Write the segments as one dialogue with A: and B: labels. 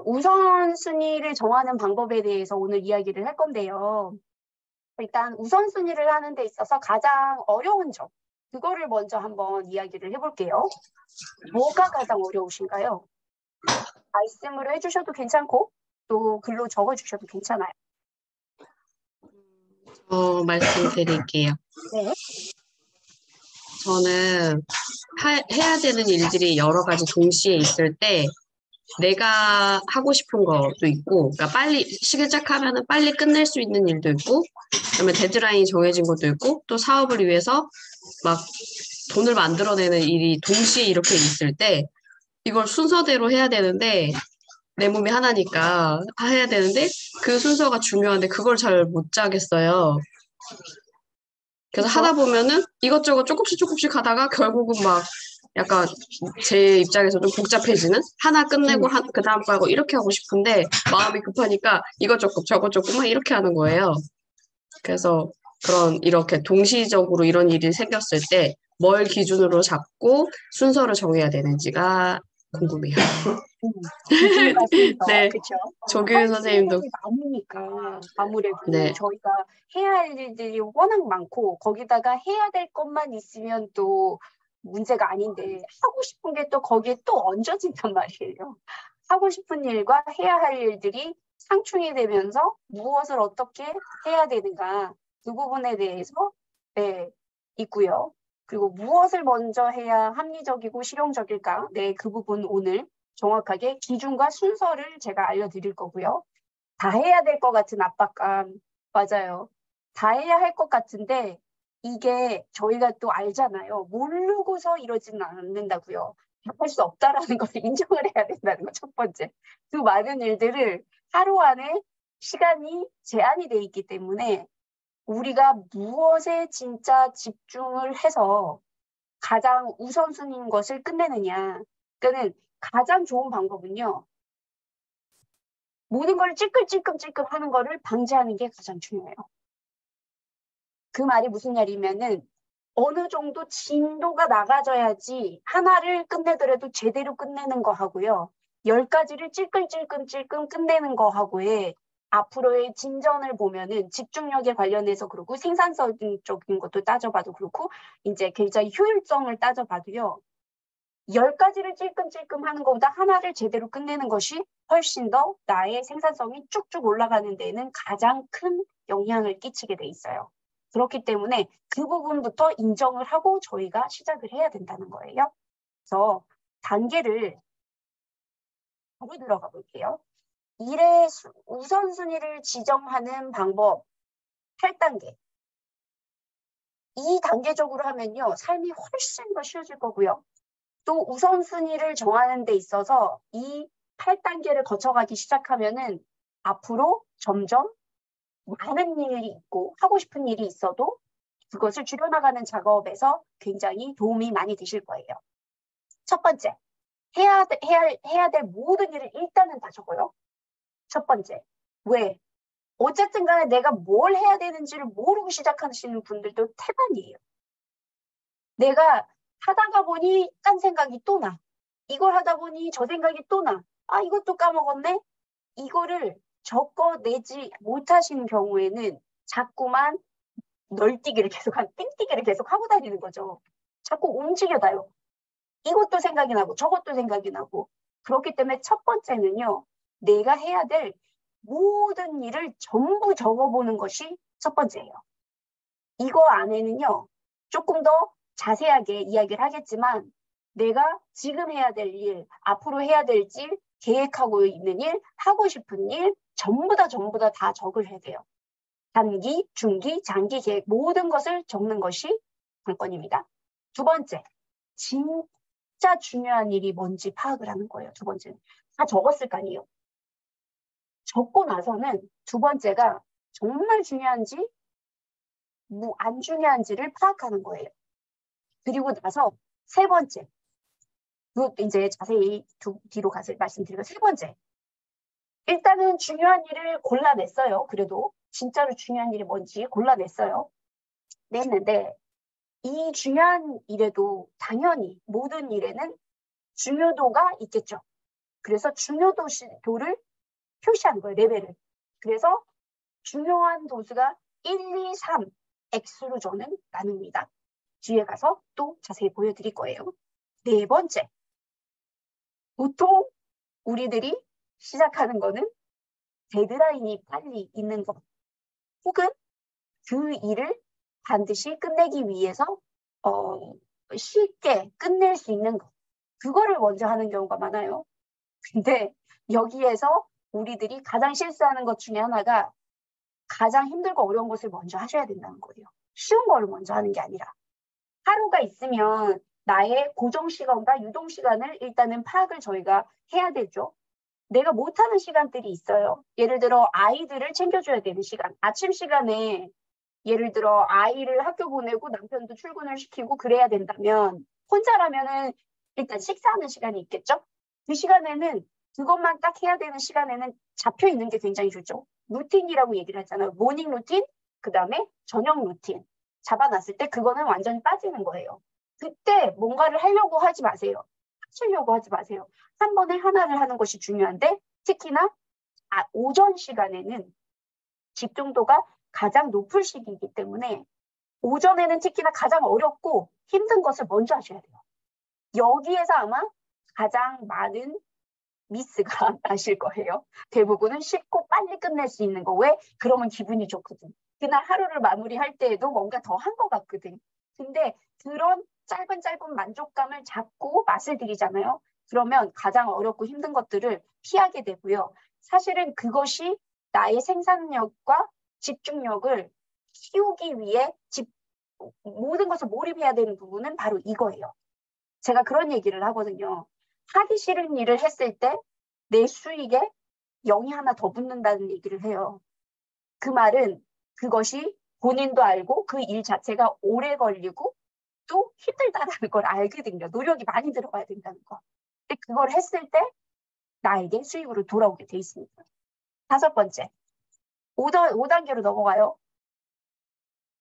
A: 우선순위를 정하는 방법에 대해서 오늘 이야기를 할 건데요. 일단 우선순위를 하는 데 있어서 가장 어려운 점, 그거를 먼저 한번 이야기를 해볼게요. 뭐가 가장 어려우신가요? 말씀으로 해주셔도 괜찮고 또 글로 적어주셔도 괜찮아요.
B: 말씀드릴게요.
A: 네.
B: 저는 해야 되는 일들이 여러 가지 동시에 있을 때 내가 하고 싶은 것도 있고, 그러니까 빨리 시작하면은 빨리 끝낼 수 있는 일도 있고, 그다음에 데드라인이 정해진 것도 있고, 또 사업을 위해서 막 돈을 만들어내는 일이 동시에 이렇게 있을 때 이걸 순서대로 해야 되는데 내 몸이 하나니까 해야 되는데 그 순서가 중요한데 그걸 잘 못 짜겠어요. 그래서
A: 그쵸?
B: 하다 보면은 이것저것 조금씩 하다가 결국은 막 약간 제 입장에서 좀 복잡해지는 하나 끝내고 그 다음 거 하고 이렇게 하고 싶은데 마음이 급하니까 이것 조금 저것 조금 막 이렇게 하는 거예요. 그래서 이렇게 동시적으로 이런 일이 생겼을 때 뭘 기준으로 잡고 순서를 정해야 되는지가 궁금해요.
A: 기준과 순서,
B: 네,
A: 그쵸?
B: 조규
A: 할 수 있는
B: 선생님도
A: 일이 많으니까 아무래도
B: 네,
A: 저희가 해야 할 일들이 워낙 많고 거기다가 해야 될 것만 있으면 또 문제가 아닌데 하고 싶은 게 또 거기에 또 얹어진단 말이에요. 하고 싶은 일과 해야 할 일들이 상충이 되면서 무엇을 어떻게 해야 되는가 그 부분에 대해서 네, 있고요. 그리고 무엇을 먼저 해야 합리적이고 실용적일까? 네, 그 부분 오늘 정확하게 기준과 순서를 제가 알려드릴 거고요. 다 해야 될 것 같은 압박감, 맞아요. 다 해야 할 것 같은데 이게 저희가 또 알잖아요. 모르고서 이러지는 않는다고요. 할 수 없다라는 걸 인정을 해야 된다는 거 첫 번째. 그 많은 일들을 하루 안에 시간이 제한이 돼 있기 때문에 우리가 무엇에 진짜 집중을 해서 가장 우선순위인 것을 끝내느냐. 그러니까는 가장 좋은 방법은요. 모든 걸 찔끔찔끔 하는 거를 방지하는 게 가장 중요해요. 그 말이 무슨 말이면은 어느 정도 진도가 나가져야지 하나를 끝내더라도 제대로 끝내는 거 하고요. 10가지를 찔끔 끝내는 거 하고의 앞으로의 진전을 보면은 집중력에 관련해서 그렇고 생산성적인 것도 따져봐도 그렇고 이제 굉장히 효율성을 따져봐도요. 10가지를 찔끔찔끔 하는 것보다 하나를 제대로 끝내는 것이 훨씬 더 나의 생산성이 쭉쭉 올라가는 데에는 가장 큰 영향을 끼치게 돼 있어요. 그렇기 때문에 그 부분부터 인정을 하고 저희가 시작을 해야 된다는 거예요. 그래서 단계를 바로 들어가 볼게요. 일의 우선순위를 지정하는 방법 8단계. 이 단계적으로 하면요. 삶이 훨씬 더 쉬워질 거고요. 또 우선순위를 정하는 데 있어서 이 8단계를 거쳐가기 시작하면은 앞으로 점점 많은 일이 있고 하고 싶은 일이 있어도 그것을 줄여나가는 작업에서 굉장히 도움이 많이 되실 거예요. 첫 번째, 해야 될 모든 일을 일단은 다 적어요. 첫 번째. 왜? 어쨌든 간에 내가 뭘 해야 되는지를 모르고 시작하시는 분들도 태반이에요. 내가 하다가 보니 딴 생각이 또 나. 이걸 하다 보니 저 생각이 또 나. 아, 이것도 까먹었네? 이거를 적어내지 못하시는 경우에는 자꾸만 널뛰기를 띵뛰기를 계속 하고 다니는 거죠. 자꾸 움직여다요. 이것도 생각이 나고 저것도 생각이 나고. 그렇기 때문에 첫 번째는요. 내가 해야 될 모든 일을 전부 적어보는 것이 첫 번째예요. 이거 안에는요. 조금 더 자세하게 이야기를 하겠지만 내가 지금 해야 될 일, 앞으로 해야 될 일, 계획하고 있는 일, 하고 싶은 일 전부 다 적을 해야 돼요. 단기, 중기, 장기 계획 모든 것을 적는 것이 관건입니다. 두 번째, 진짜 중요한 일이 뭔지 파악을 하는 거예요. 두 번째는. 다 적었을 거 아니에요. 적고 나서는 두 번째가 정말 중요한지 뭐 안 중요한지를 파악하는 거예요. 그리고 나서 세 번째, 그것도 이제 자세히 뒤로 가서 말씀드리고 세 번째, 일단은 중요한 일을 골라냈어요. 그래도 진짜로 중요한 일이 뭔지 골라냈어요. 냈는데 이 중요한 일에도 당연히 모든 일에는 중요도가 있겠죠. 그래서 중요도를 표시하는 거예요. 레벨을. 그래서 중요한 도수가 1, 2, 3 X로 저는 나눕니다. 뒤에 가서 또 자세히 보여드릴 거예요. 네 번째, 보통 우리들이 시작하는 거는 데드라인이 빨리 있는 것, 혹은 그 일을 반드시 끝내기 위해서 쉽게 끝낼 수 있는 것, 그거를 먼저 하는 경우가 많아요. 근데 여기에서 우리들이 가장 실수하는 것 중에 하나가 가장 힘들고 어려운 것을 먼저 하셔야 된다는 거예요. 쉬운 거를 먼저 하는 게 아니라. 하루가 있으면 나의 고정 시간과 유동 시간을 일단은 파악을 저희가 해야 되죠. 내가 못하는 시간들이 있어요. 예를 들어 아이들을 챙겨줘야 되는 시간. 아침 시간에 예를 들어 아이를 학교 보내고 남편도 출근을 시키고 그래야 된다면 혼자라면은 일단 식사하는 시간이 있겠죠? 그 시간에는 그것만 딱 해야 되는 시간에는 잡혀 있는 게 굉장히 좋죠. 루틴이라고 얘기를 하잖아요. 모닝 루틴, 그 다음에 저녁 루틴. 잡아놨을 때 그거는 완전히 빠지는 거예요. 그때 뭔가를 하려고 하지 마세요. 하시려고 하지 마세요. 한 번에 하나를 하는 것이 중요한데 특히나 오전 시간에는 집중도가 가장 높을 시기이기 때문에 오전에는 특히나 가장 어렵고 힘든 것을 먼저 하셔야 돼요. 여기에서 아마 가장 많은 미스가 나실 거예요. 대부분은 쉽고 빨리 끝낼 수 있는 거. 왜? 그러면 기분이 좋거든. 그날 하루를 마무리할 때에도 뭔가 더 한 것 같거든. 근데 그런 짧은 만족감을 잡고 맛을 들이잖아요. 그러면 가장 어렵고 힘든 것들을 피하게 되고요. 사실은 그것이 나의 생산력과 집중력을 키우기 위해 모든 것을 몰입해야 되는 부분은 바로 이거예요. 제가 그런 얘기를 하거든요. 하기 싫은 일을 했을 때 내 수익에 0이 하나 더 붙는다는 얘기를 해요. 그 말은 그것이 본인도 알고 그 일 자체가 오래 걸리고 또 힘들다라는 걸 알거든요. 노력이 많이 들어가야 된다는 거. 근데 그걸 했을 때 나에게 수익으로 돌아오게 돼 있습니다. 다섯 번째, 5단계로 넘어가요.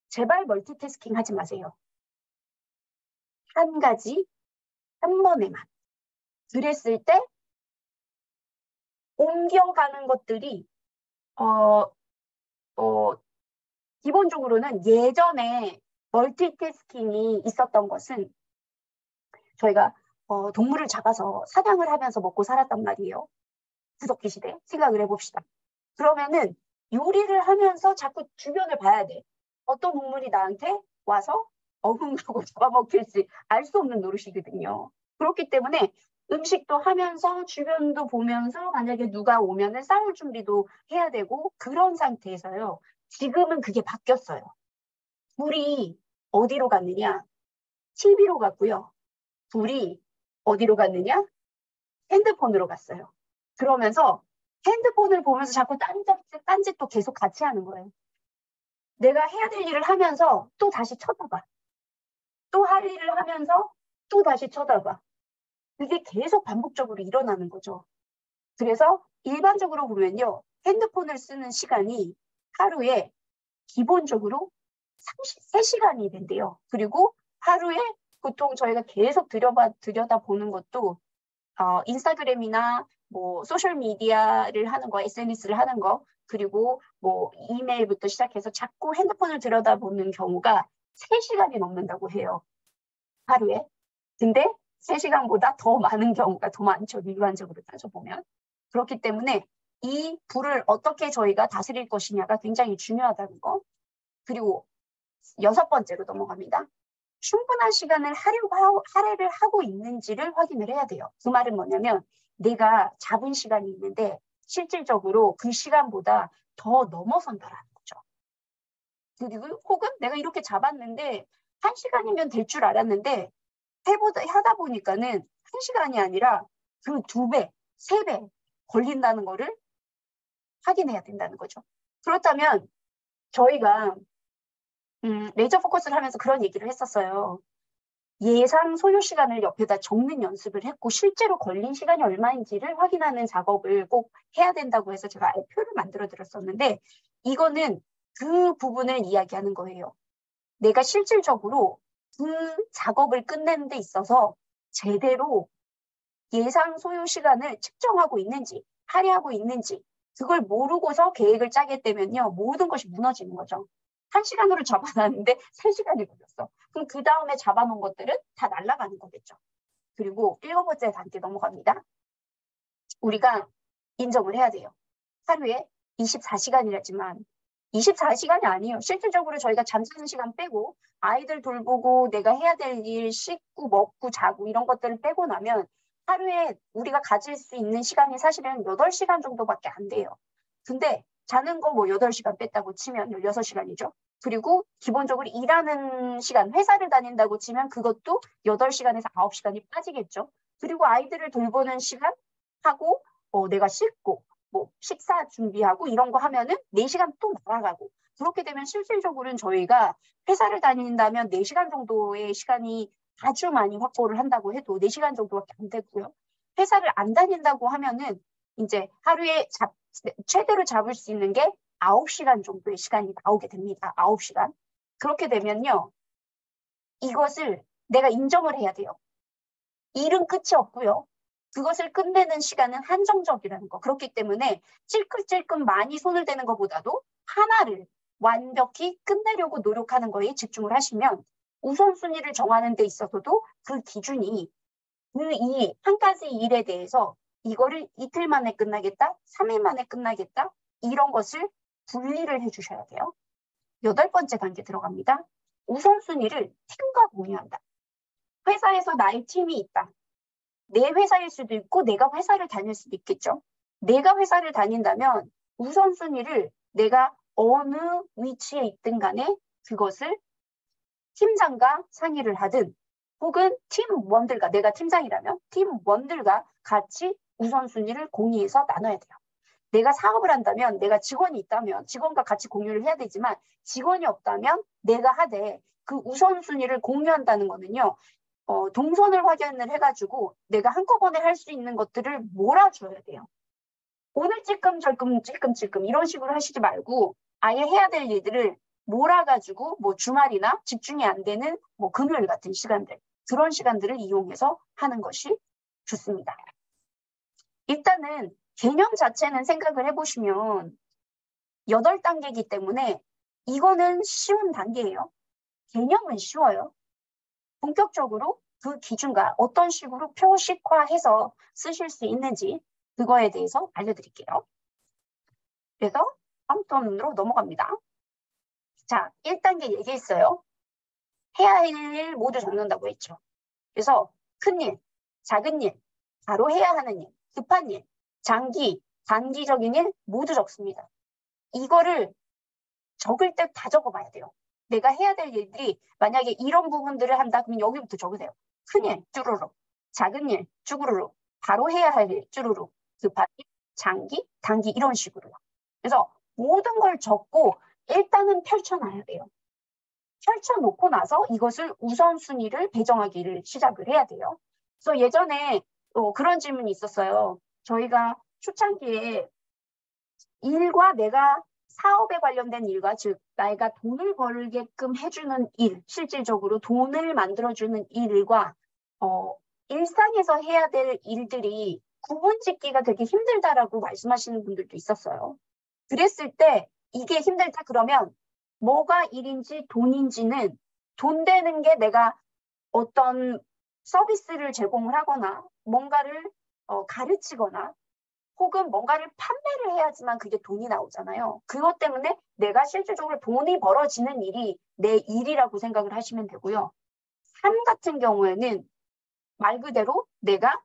A: 제발 멀티태스킹 하지 마세요. 한 가지, 한 번에만. 그랬을 때 옮겨가는 것들이 기본적으로는 예전에 멀티태스킹이 있었던 것은 저희가 동물을 잡아서 사냥을 하면서 먹고 살았단 말이에요. 구석기 시대 생각을 해봅시다. 그러면은 요리를 하면서 자꾸 주변을 봐야 돼. 어떤 동물이 나한테 와서 어흥하고 잡아먹힐지 알 수 없는 노릇이거든요. 그렇기 때문에 음식도 하면서 주변도 보면서 만약에 누가 오면은 싸울 준비도 해야 되고 그런 상태에서요. 지금은 그게 바뀌었어요. 불이 어디로 갔느냐? TV로 갔고요. 불이 어디로 갔느냐? 핸드폰으로 갔어요. 그러면서 핸드폰을 보면서 자꾸 딴짓도 계속 같이 하는 거예요. 내가 해야 될 일을 하면서 또 다시 쳐다봐. 또 할 일을 하면서 또 다시 쳐다봐. 그게 계속 반복적으로 일어나는 거죠. 그래서 일반적으로 보면요. 핸드폰을 쓰는 시간이 하루에 기본적으로 3시간이 된대요. 그리고 하루에 보통 저희가 계속 들여다보는 것도 인스타그램이나 뭐 소셜미디어를 하는 거, SNS를 하는 거, 그리고 뭐 이메일부터 시작해서 자꾸 핸드폰을 들여다보는 경우가 3시간이 넘는다고 해요. 하루에. 근데 3시간보다 더 많은 경우가 더 많죠. 일반적으로 따져보면. 그렇기 때문에 이 불을 어떻게 저희가 다스릴 것이냐가 굉장히 중요하다는 거. 그리고 6번째로 넘어갑니다. 충분한 시간을 할애를 하고 있는지를 확인을 해야 돼요. 그 말은 뭐냐면 내가 잡은 시간이 있는데 실질적으로 그 시간보다 더 넘어선다라는 거죠. 그리고 혹은 내가 이렇게 잡았는데 1시간이면 될 줄 알았는데 하다 보니까는 1시간이 아니라 그 2배, 3배 걸린다는 거를 확인해야 된다는 거죠. 그렇다면 저희가 레이저 포커스를 하면서 그런 얘기를 했었어요. 예상 소요 시간을 옆에다 적는 연습을 했고 실제로 걸린 시간이 얼마인지를 확인하는 작업을 꼭 해야 된다고 해서 제가 표를 만들어 드렸었는데 이거는 그 부분을 이야기하는 거예요. 내가 실질적으로 그 작업을 끝내는 데 있어서 제대로 예상 소요 시간을 측정하고 있는지, 할애하고 있는지, 그걸 모르고서 계획을 짜게 되면요, 모든 것이 무너지는 거죠. 1시간으로 잡아놨는데 3시간이 걸렸어. 그럼 그 다음에 잡아놓은 것들은 다 날아가는 거겠죠. 그리고 7번째 단계 넘어갑니다. 우리가 인정을 해야 돼요. 하루에 24시간이라지만 24시간이 아니에요. 실질적으로 저희가 잠자는 시간 빼고 아이들 돌보고 내가 해야 될 일, 씻고 먹고 자고 이런 것들을 빼고 나면 하루에 우리가 가질 수 있는 시간이 사실은 8시간 정도밖에 안 돼요. 근데 자는 거 뭐 8시간 뺐다고 치면 16시간이죠. 그리고 기본적으로 일하는 시간, 회사를 다닌다고 치면 그것도 8시간에서 9시간이 빠지겠죠. 그리고 아이들을 돌보는 시간 하고 내가 씻고 뭐 식사 준비하고 이런 거 하면은 4시간 또 날아가고, 그렇게 되면 실질적으로는 저희가 회사를 다닌다면 4시간 정도의 시간이 아주 많이 확보를 한다고 해도 4시간 정도밖에 안 되고요. 회사를 안 다닌다고 하면은 이제 하루에 최대로 잡을 수 있는 게 9시간 정도의 시간이 나오게 됩니다. 9시간. 그렇게 되면요, 이것을 내가 인정을 해야 돼요. 일은 끝이 없고요. 그것을 끝내는 시간은 한정적이라는 거. 그렇기 때문에 찔끔찔끔 많이 손을 대는 것보다도 하나를 완벽히 끝내려고 노력하는 거에 집중을 하시면 우선순위를 정하는 데 있어서도 그 기준이 그 이 한 가지 일에 대해서 이거를 이틀 만에 끝나겠다, 3일 만에 끝나겠다, 이런 것을 분리를 해주셔야 돼요. 8번째 단계 들어갑니다. 우선순위를 팀과 공유한다. 회사에서 나의 팀이 있다. 내 회사일 수도 있고 내가 회사를 다닐 수도 있겠죠. 내가 회사를 다닌다면 우선순위를 내가 어느 위치에 있든 간에 그것을 팀장과 상의를 하든 혹은 팀원들과, 내가 팀장이라면 팀원들과 같이 우선순위를 공유해서 나눠야 돼요. 내가 사업을 한다면, 내가 직원이 있다면 직원과 같이 공유를 해야 되지만 직원이 없다면 내가 하되, 그 우선순위를 공유한다는 거는요, 동선을 확인을 해가지고 내가 한꺼번에 할 수 있는 것들을 몰아줘야 돼요. 오늘 찔끔찔끔 이런 식으로 하시지 말고 아예 해야 될 일들을 몰아가지고 뭐 주말이나 집중이 안 되는 뭐 금요일 같은 시간들, 그런 시간들을 이용해서 하는 것이 좋습니다. 일단은 개념 자체는 생각을 해보시면 8단계이기 때문에 이거는 쉬운 단계예요. 개념은 쉬워요. 본격적으로 그 기준과 어떤 식으로 표식화해서 쓰실 수 있는지 그거에 대해서 알려드릴게요. 그래서 다음 턴으로 넘어갑니다. 자, 1단계 얘기했어요. 해야 할 일 모두 적는다고 했죠. 그래서 큰 일, 작은 일, 바로 해야 하는 일, 급한 일, 단기적인 일 모두 적습니다. 이거를 적을 때 다 적어봐야 돼요. 내가 해야 될 일들이 만약에 이런 부분들을 한다 그러면 여기부터 적으세요. 큰일 쭈루룩, 작은 일 쭈루룩, 바로 해야 할 일 쭈루룩, 급한 일, 단기 이런 식으로요. 그래서 모든 걸 적고 일단은 펼쳐놔야 돼요. 펼쳐놓고 나서 이것을 우선순위를 배정하기를 시작을 해야 돼요. 그래서 예전에 그런 질문이 있었어요. 저희가 초창기에 일과 내가 사업에 관련된 일과, 즉 내가 돈을 벌게끔 해주는 일, 실질적으로 돈을 만들어주는 일과 일상에서 해야 될 일들이 구분짓기가 되게 힘들다라고 말씀하시는 분들도 있었어요. 그랬을 때 이게 힘들다 그러면 뭐가 일인지 돈인지는, 돈 되는 게 내가 어떤 서비스를 제공을 하거나 뭔가를 가르치거나 혹은 뭔가를 판매를 해야지만 그게 돈이 나오잖아요. 그것 때문에 내가 실질적으로 돈이 벌어지는 일이 내 일이라고 생각을 하시면 되고요. 삶 같은 경우에는 말 그대로 내가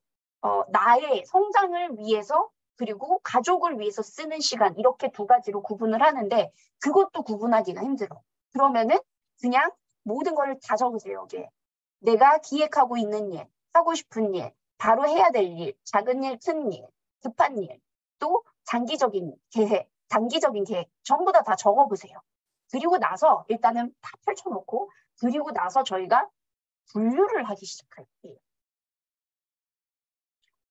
A: 나의 성장을 위해서 그리고 가족을 위해서 쓰는 시간, 이렇게 두 가지로 구분을 하는데 그것도 구분하기가 힘들어. 그러면은 그냥 모든 걸 다 적으세요. 여기에. 내가 기획하고 있는 일, 하고 싶은 일, 바로 해야 될 일, 작은 일, 큰 일, 급한 일, 또 장기적인 계획, 단기적인 계획 전부 다 적어보세요. 그리고 나서 일단은 다 펼쳐놓고 그리고 나서 저희가 분류를 하기 시작할게요.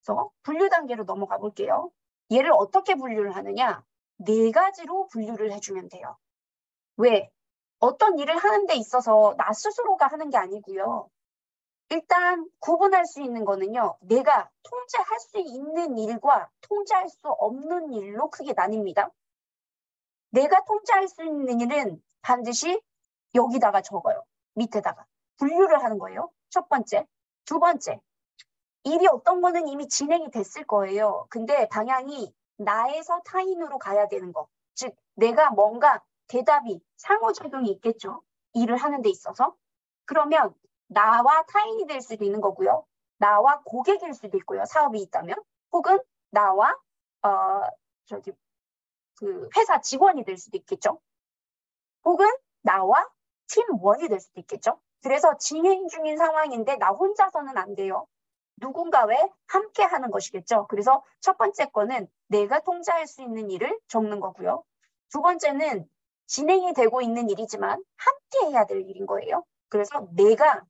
A: 그래서 분류 단계로 넘어가 볼게요. 얘를 어떻게 분류를 하느냐? 4가지로 분류를 해주면 돼요. 왜? 어떤 일을 하는 데 있어서 나 스스로가 하는 게 아니고요. 일단 구분할 수 있는 거는요. 내가 통제할 수 있는 일과 통제할 수 없는 일로 크게 나뉩니다. 내가 통제할 수 있는 일은 반드시 여기다가 적어요. 밑에다가. 분류를 하는 거예요. 첫 번째. 두 번째. 일이 어떤 거는 이미 진행이 됐을 거예요. 근데 방향이 나에서 타인으로 가야 되는 거. 즉, 내가 뭔가 대답이 상호작용이 있겠죠. 일을 하는 데 있어서. 그러면 나와 타인이 될 수도 있는 거고요. 나와 고객일 수도 있고요. 사업이 있다면. 혹은 나와 그 회사 직원이 될 수도 있겠죠. 혹은 나와 팀원이 될 수도 있겠죠. 그래서 진행 중인 상황인데 나 혼자서는 안 돼요. 누군가와 함께 하는 것이겠죠. 그래서 첫 번째 거는 내가 통제할 수 있는 일을 적는 거고요. 두 번째는 진행이 되고 있는 일이지만 함께 해야 될 일인 거예요. 그래서 내가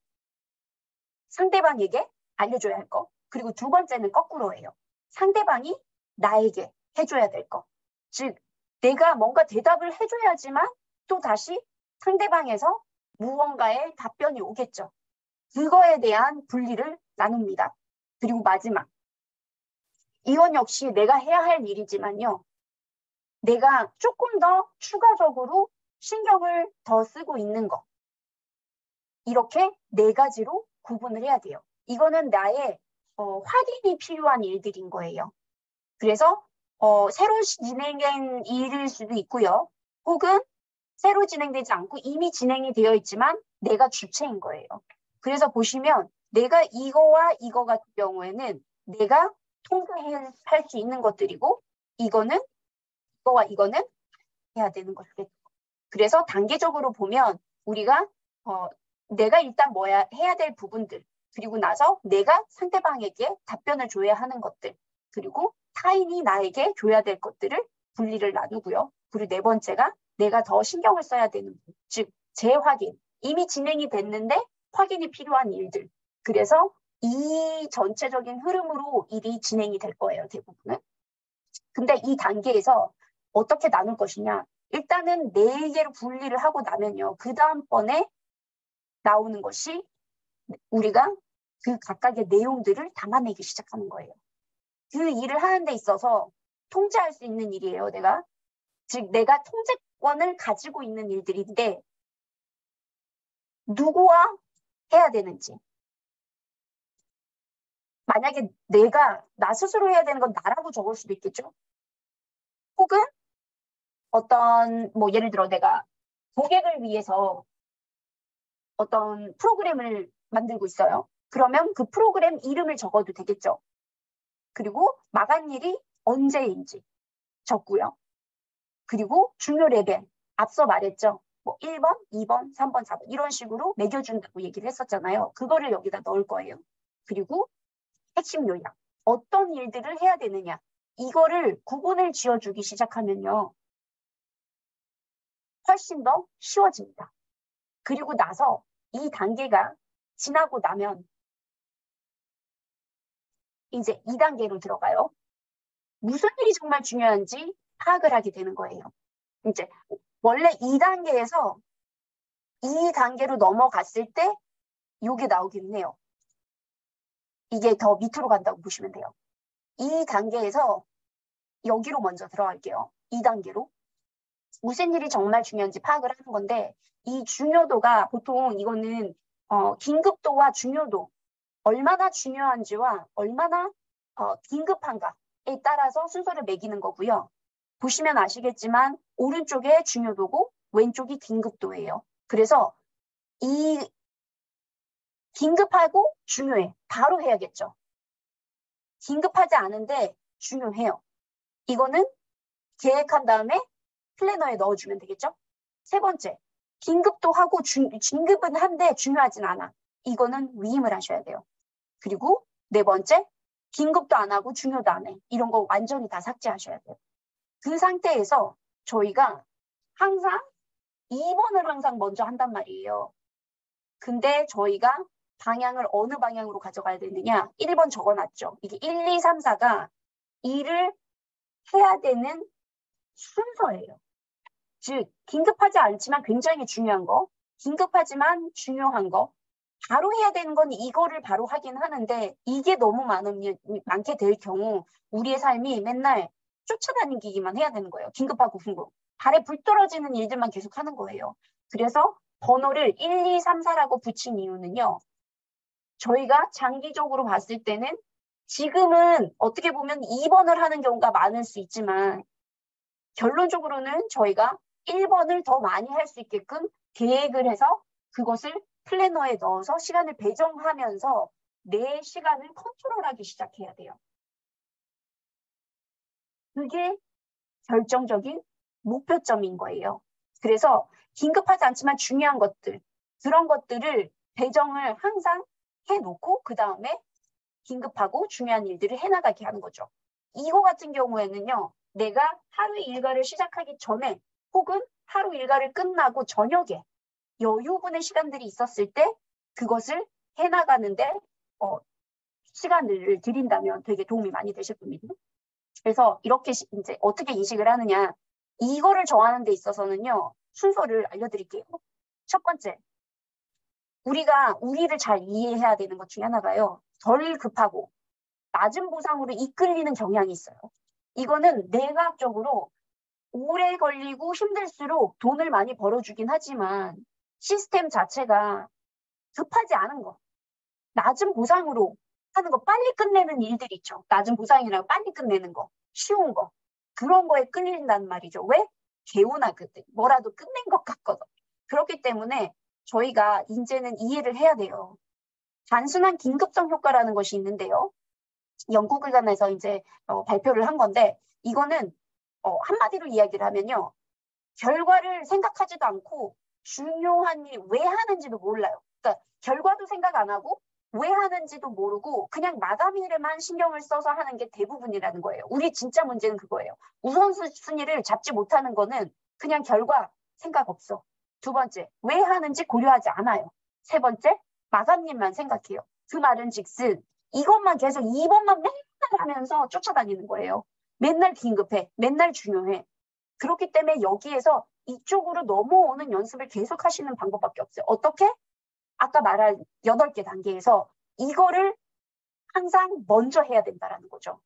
A: 상대방에게 알려줘야 할 거. 그리고 두 번째는 거꾸로예요. 상대방이 나에게 해줘야 될 거. 즉, 내가 뭔가 대답을 해줘야지만 또 다시 상대방에서 무언가의 답변이 오겠죠. 그거에 대한 분리를 나눕니다. 그리고 마지막. 이건 역시 내가 해야 할 일이지만요. 내가 조금 더 추가적으로 신경을 더 쓰고 있는 거. 이렇게 네 가지로 구분을 해야 돼요. 이거는 나의 확인이 필요한 일들인 거예요. 그래서 새로 진행된 일일 수도 있고요. 혹은 새로 진행되지 않고 이미 진행이 되어 있지만 내가 주체인 거예요. 그래서 보시면 내가 이거와 이거 같은 경우에는 내가 통과할 수 있는 것들이고 이거는 이거와 이거는 해야 되는 것이겠죠. 그래서 단계적으로 보면 우리가 내가 일단 뭐야 해야 될 부분들 그리고 나서 내가 상대방에게 답변을 줘야 하는 것들 그리고 타인이 나에게 줘야 될 것들을 분리를 나누고요. 그리고 네 번째가 내가 더 신경을 써야 되는 부분, 즉 재확인. 이미 진행이 됐는데 확인이 필요한 일들. 그래서 이 전체적인 흐름으로 일이 진행이 될 거예요, 대부분은. 근데 이 단계에서 어떻게 나눌 것이냐. 일단은 네 개로 분리를 하고 나면요. 그 다음번에 나오는 것이 우리가 그 각각의 내용들을 담아내기 시작하는 거예요. 그 일을 하는 데 있어서 통제할 수 있는 일이에요, 내가. 즉, 내가 통제권을 가지고 있는 일들인데 누구와 해야 되는지. 만약에 내가 나 스스로 해야 되는 건 나라고 적을 수도 있겠죠. 혹은 어떤 뭐 예를 들어 내가 고객을 위해서 어떤 프로그램을 만들고 있어요. 그러면 그 프로그램 이름을 적어도 되겠죠. 그리고 마감일이 언제인지 적고요. 그리고 중요 레벨, 앞서 말했죠. 뭐 1번, 2번, 3번, 4번 이런 식으로 매겨준다고 얘기를 했었잖아요. 그거를 여기다 넣을 거예요. 그리고 핵심 요약, 어떤 일들을 해야 되느냐. 이거를 구분을 지어주기 시작하면요. 훨씬 더 쉬워집니다. 그리고 나서 이 단계가 지나고 나면 이제 2단계로 들어가요. 무슨 일이 정말 중요한지 파악을 하게 되는 거예요. 이제 원래 2단계에서 2단계로 넘어갔을 때 이게 나오기는 해요. 이게 더 밑으로 간다고 보시면 돼요. 2단계에서 여기로 먼저 들어갈게요. 2단계로. 무슨 일이 정말 중요한지 파악을 하는 건데 이 중요도가 보통 이거는 긴급도와 중요도 얼마나 중요한지와 얼마나 긴급한가에 따라서 순서를 매기는 거고요. 보시면 아시겠지만 오른쪽에 중요도고 왼쪽이 긴급도예요. 그래서 이 긴급하고 중요해. 바로 해야겠죠. 긴급하지 않은데 중요해요. 이거는 계획한 다음에 플래너에 넣어주면 되겠죠. 세 번째, 긴급도 하고 긴급은 한데 중요하진 않아. 이거는 위임을 하셔야 돼요. 그리고 네 번째, 긴급도 안 하고 중요도 안 해. 이런 거 완전히 다 삭제하셔야 돼요. 그 상태에서 저희가 항상 2번을 항상 먼저 한단 말이에요. 근데 저희가 방향을 어느 방향으로 가져가야 되느냐? 1번 적어놨죠. 이게 1, 2, 3, 4가 일을 해야 되는 순서예요. 즉, 긴급하지 않지만 굉장히 중요한 거, 긴급하지만 중요한 거, 바로 해야 되는 건 이거를 바로 하긴 하는데 이게 너무 많게 될 경우 우리의 삶이 맨날 쫓아다니기만 해야 되는 거예요. 긴급하고 궁금. 발에 불 떨어지는 일들만 계속 하는 거예요. 그래서 번호를 1, 2, 3, 4라고 붙인 이유는요. 저희가 장기적으로 봤을 때는 지금은 어떻게 보면 2번을 하는 경우가 많을 수 있지만 결론적으로는 저희가 1번을 더 많이 할 수 있게끔 계획을 해서 그것을 플래너에 넣어서 시간을 배정하면서 내 시간을 컨트롤하기 시작해야 돼요. 그게 결정적인 목표점인 거예요. 그래서 긴급하지 않지만 중요한 것들, 그런 것들을 배정을 항상 해놓고 그 다음에 긴급하고 중요한 일들을 해나가게 하는 거죠. 이거 같은 경우에는요. 내가 하루 일과를 시작하기 전에 혹은 하루 일과를 끝나고 저녁에 여유분의 시간들이 있었을 때 그것을 해나가는데 시간을 들인다면 되게 도움이 많이 되실 겁니다. 그래서 이렇게 이제 어떻게 인식을 하느냐. 이거를 정하는 데 있어서는요. 순서를 알려드릴게요. 첫 번째, 우리가 우리를 잘 이해해야 되는 것 중에 하나가요. 덜 급하고 낮은 보상으로 이끌리는 경향이 있어요. 이거는 내각적으로 오래 걸리고 힘들수록 돈을 많이 벌어주긴 하지만 시스템 자체가 급하지 않은 거. 낮은 보상으로 하는 거 빨리 끝내는 일들 있죠. 낮은 보상이라고 빨리 끝내는 거. 쉬운 거. 그런 거에 끌린다는 말이죠. 왜? 개운하거든. 뭐라도 끝낸 것 같거든. 그렇기 때문에 저희가 이제는 이해를 해야 돼요. 단순한 긴급성 효과라는 것이 있는데요. 연구기관에서 이제 발표를 한 건데 이거는 한마디로 이야기를 하면요. 결과를 생각하지도 않고 중요한 일 왜 하는지도 몰라요. 그러니까 결과도 생각 안 하고 왜 하는지도 모르고 그냥 마감 일에만 신경을 써서 하는 게 대부분이라는 거예요. 우리 진짜 문제는 그거예요. 우선순위를 잡지 못하는 거는 그냥 결과 생각 없어. 두 번째, 왜 하는지 고려하지 않아요. 세 번째, 마감일만 생각해요. 그 말은 즉슨 이것만 계속 2번만 맨날 하면서 쫓아다니는 거예요. 맨날 긴급해. 맨날 중요해. 그렇기 때문에 여기에서 이쪽으로 넘어오는 연습을 계속 하시는 방법밖에 없어요. 어떻게? 아까 말한 8개 단계에서 이거를 항상 먼저 해야 된다는 거죠.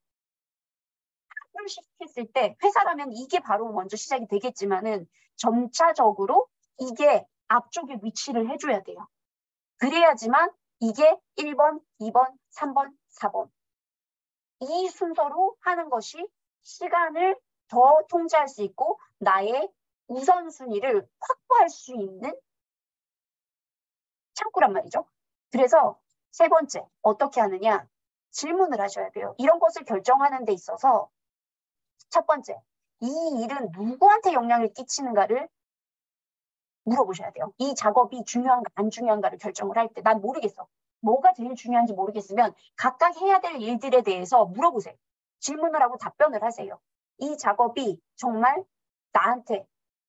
A: 학교를 시작했을 때 회사라면 이게 바로 먼저 시작이 되겠지만은 점차적으로 이게 앞쪽에 위치를 해줘야 돼요. 그래야지만 이게 1번, 2번, 3번, 4번 이 순서로 하는 것이 시간을 더 통제할 수 있고 나의 우선순위를 확보할 수 있는 창구란 말이죠. 그래서 세 번째, 어떻게 하느냐? 질문을 하셔야 돼요. 이런 것을 결정하는 데 있어서 첫 번째, 이 일은 누구한테 영향을 끼치는가를 물어보셔야 돼요. 이 작업이 중요한가 안 중요한가를 결정을 할 때 난 모르겠어. 뭐가 제일 중요한지 모르겠으면 각각 해야 될 일들에 대해서 물어보세요. 질문을 하고 답변을 하세요. 이 작업이 정말 나한테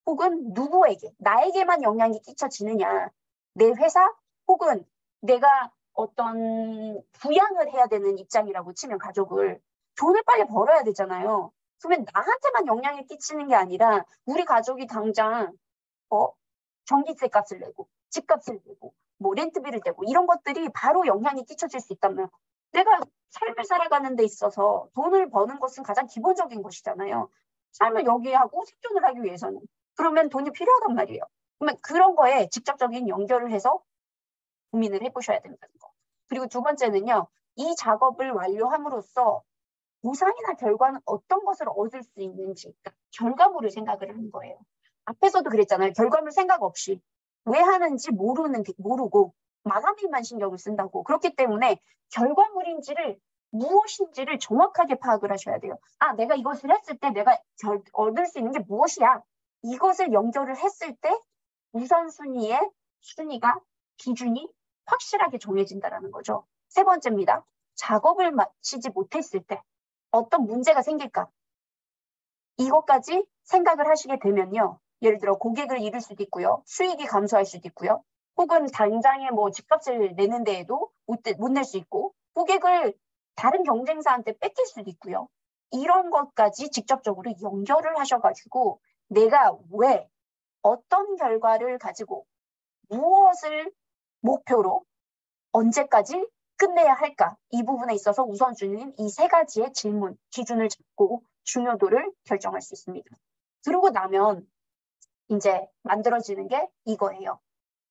A: 혹은 누구에게 나에게만 영향이 끼쳐지느냐. 내 회사 혹은 내가 어떤 부양을 해야 되는 입장이라고 치면 가족을 돈을 빨리 벌어야 되잖아요. 그러면 나한테만 영향을 끼치는 게 아니라 우리 가족이 당장 전기세 값을 내고 집값을 내고 뭐 렌트비를 내고 이런 것들이 바로 영향이 끼쳐질 수 있다면 내가 삶을 살아가는 데 있어서 돈을 버는 것은 가장 기본적인 것이잖아요. 삶을 여기 하고 생존을 하기 위해서는. 그러면 돈이 필요하단 말이에요. 그러면 그런 거에 직접적인 연결을 해서 고민을 해보셔야 된다는 거. 그리고 두 번째는요. 이 작업을 완료함으로써 보상이나 결과는 어떤 것을 얻을 수 있는지 그러니까 결과물을 생각을 하는 거예요. 앞에서도 그랬잖아요. 결과물 생각 없이 왜 하는지 모르고 마감일만 신경을 쓴다고. 그렇기 때문에 결과물인지를 무엇인지를 정확하게 파악을 하셔야 돼요. 아, 내가 이것을 했을 때 내가 얻을 수 있는 게 무엇이야. 이것을 연결을 했을 때 우선순위의 순위가 기준이 확실하게 정해진다는 거죠. 세 번째입니다. 작업을 마치지 못했을 때 어떤 문제가 생길까? 이것까지 생각을 하시게 되면요. 예를 들어 고객을 잃을 수도 있고요. 수익이 감소할 수도 있고요. 혹은 당장에 뭐 집값을 내는 데에도 못 낼 수 있고 고객을 다른 경쟁사한테 뺏길 수도 있고요. 이런 것까지 직접적으로 연결을 하셔가지고 내가 왜 어떤 결과를 가지고 무엇을 목표로 언제까지 끝내야 할까? 이 부분에 있어서 우선순위는 이 세 가지의 질문, 기준을 잡고 중요도를 결정할 수 있습니다. 그러고 나면 이제 만들어지는 게 이거예요.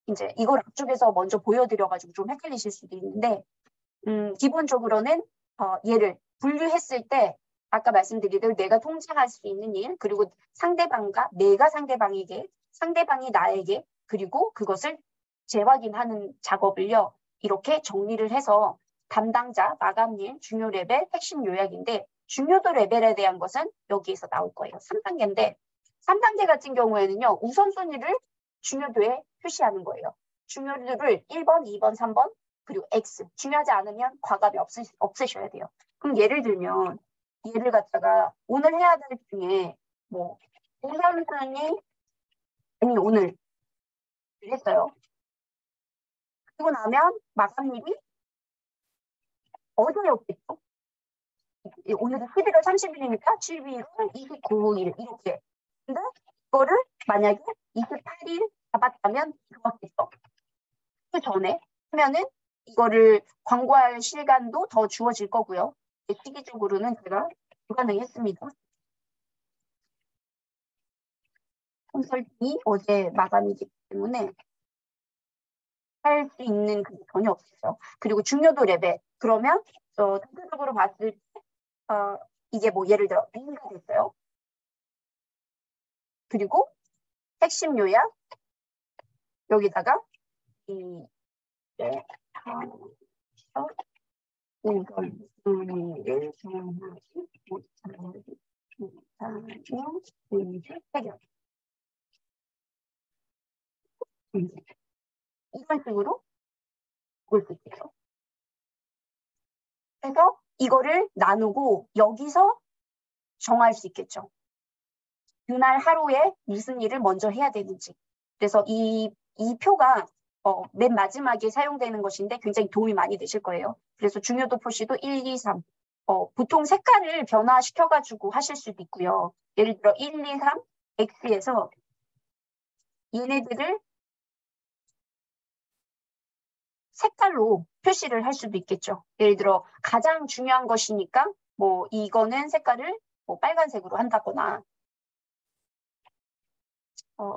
A: 이제 이걸 앞쪽에서 먼저 보여드려가지고 좀 헷갈리실 수도 있는데, 기본적으로는 얘를 분류했을 때 아까 말씀드린 내가 통제할 수 있는 일, 그리고 상대방과 내가 상대방에게, 상대방이 나에게, 그리고 그것을 재확인하는 작업을요. 이렇게 정리를 해서 담당자, 마감일, 중요 레벨, 핵심 요약인데 중요도 레벨에 대한 것은 여기에서 나올 거예요. 3단계인데 3단계 같은 경우에는요. 우선순위를 중요도에 표시하는 거예요. 중요도를 1번, 2번, 3번, 그리고 X. 중요하지 않으면 과감히 없애셔야 돼요. 그럼 예를 들면 얘를 갖다가 오늘 해야 될 중에 뭐 우선순위 아니 오늘 했어요. 그리고 나면 마감일이 어디였겠죠? 오늘은 11월 30일이니까 11월 29일 이렇게. 근데 이거를 만약에 28일 잡았다면 좋았겠죠. 그 전에 하면은 이거를 광고할 시간도 더 주어질 거고요. 시기적으로는 제가 불가능했습니다. 컨설팅이 어제 마감이기 때문에 할 수 있는 그 전혀 없었어요. 그리고 중요도 레벨. 그러면 전체적으로 봤을 때 이게 뭐 예를 들어 B가 됐어요. 그리고 핵심 요약 여기다가 이 우선순위를 정하지 못하는 해결. 이런 식으로 볼 수 있겠죠. 그래서 이거를 나누고 여기서 정할 수 있겠죠. 그날 하루에 무슨 일을 먼저 해야 되는지. 그래서 이 표가 맨 마지막에 사용되는 것인데 굉장히 도움이 많이 되실 거예요. 그래서 중요도 표시도 1, 2, 3. 보통 색깔을 변화시켜가지고 하실 수도 있고요. 예를 들어 1, 2, 3, X에서 얘네들을 색깔로 표시를 할 수도 있겠죠. 예를 들어 가장 중요한 것이니까 뭐 이거는 색깔을 뭐 빨간색으로 한다거나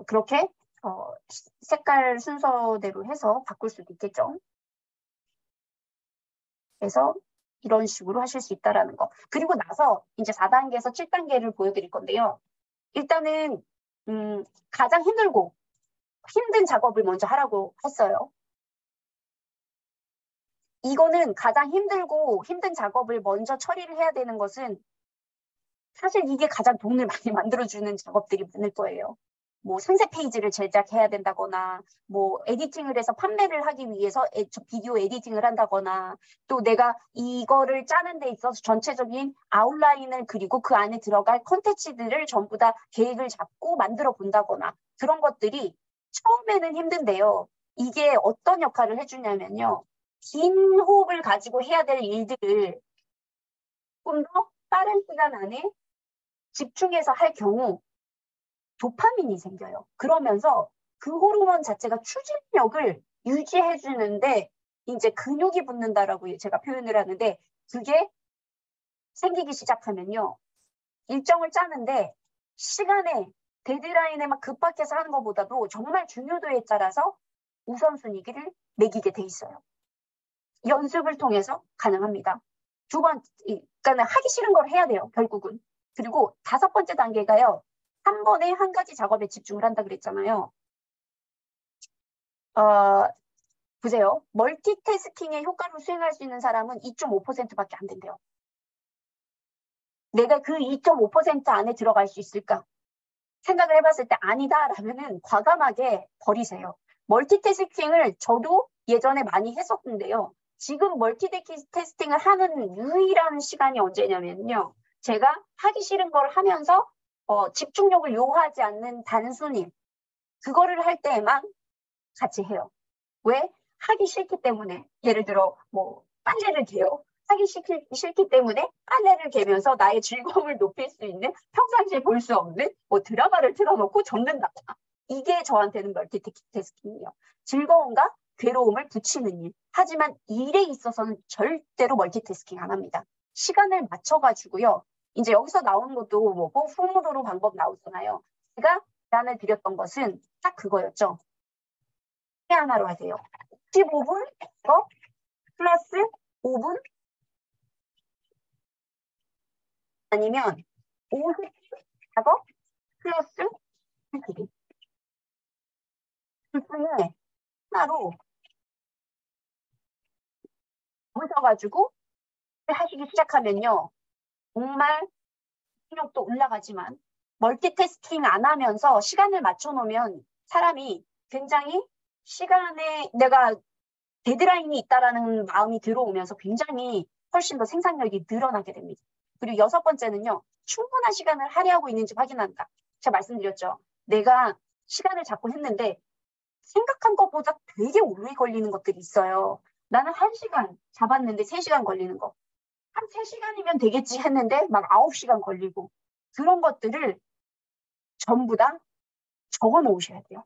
A: 그렇게 색깔 순서대로 해서 바꿀 수도 있겠죠. 그래서 이런 식으로 하실 수 있다라는 거. 그리고 나서 이제 4단계에서 7단계를 보여드릴 건데요. 일단은 가장 힘들고 힘든 작업을 먼저 하라고 했어요. 이거는 가장 힘들고 힘든 작업을 먼저 처리를 해야 되는 것은 사실 이게 가장 돈을 많이 만들어주는 작업들이 많을 거예요. 뭐 상세 페이지를 제작해야 된다거나 뭐 에디팅을 해서 판매를 하기 위해서 비디오 에디팅을 한다거나 또 내가 이거를 짜는 데 있어서 전체적인 아웃라인을 그리고 그 안에 들어갈 콘텐츠들을 전부 다 계획을 잡고 만들어 본다거나 그런 것들이 처음에는 힘든데요. 이게 어떤 역할을 해주냐면요. 긴 호흡을 가지고 해야 될 일들을 좀 더 빠른 시간 안에 집중해서 할 경우 도파민이 생겨요. 그러면서 그 호르몬 자체가 추진력을 유지해 주는데 이제 근육이 붙는다라고 제가 표현을 하는데 그게 생기기 시작하면요. 일정을 짜는데 시간에 데드라인에 막 급박해서 하는 것보다도 정말 중요도에 따라서 우선순위를 매기게 돼 있어요. 연습을 통해서 가능합니다. 두 번째, 그러니까 하기 싫은 걸 해야 돼요. 결국은. 그리고 5번째 단계가요. 한 번에 한 가지 작업에 집중을 한다 그랬잖아요. 보세요. 멀티태스킹의 효과를 수행할 수 있는 사람은 2.5%밖에 안 된대요. 내가 그 2.5% 안에 들어갈 수 있을까? 생각을 해봤을 때 아니다라면은 과감하게 버리세요. 멀티태스킹을 저도 예전에 많이 했었는데요. 지금 멀티태스킹을 하는 유일한 시간이 언제냐면요. 제가 하기 싫은 걸 하면서 집중력을 요하지 않는 단순히 그거를 할 때에만 같이 해요. 왜? 하기 싫기 때문에. 예를 들어 뭐 빨래를 개요. 하기 싫기 때문에 빨래를 개면서 나의 즐거움을 높일 수 있는 평상시에 볼 수 없는 뭐 드라마를 틀어놓고 접는다. 이게 저한테는 멀티태스킹이에요. 즐거움과 괴로움을 붙이는 일. 하지만 일에 있어서는 절대로 멀티태스킹 안 합니다. 시간을 맞춰가지고요. 이제 여기서 나오는 것도 뭐 포모도로 방법 나오잖아요. 제가 제안을 드렸던 것은 딱 그거였죠. 하나로 하세요. 15분 작업 플러스 5분 아니면 50분 작업 플러스 1분. 둘 중에 하나로 보셔가지고 하시기 시작하면요. 정말 능력도 올라가지만 멀티태스킹 안 하면서 시간을 맞춰놓으면 사람이 굉장히 시간에 내가 데드라인이 있다라는 마음이 들어오면서 굉장히 훨씬 더 생산력이 늘어나게 됩니다. 그리고 6번째는요. 충분한 시간을 할애하고 있는지 확인한다. 제가 말씀드렸죠. 내가 시간을 잡고 했는데 생각한 것보다 되게 오래 걸리는 것들이 있어요. 나는 1시간 잡았는데 3시간 걸리는 거. 한 3시간이면 되겠지 했는데 막 9시간 걸리고 그런 것들을 전부 다 적어 놓으셔야 돼요.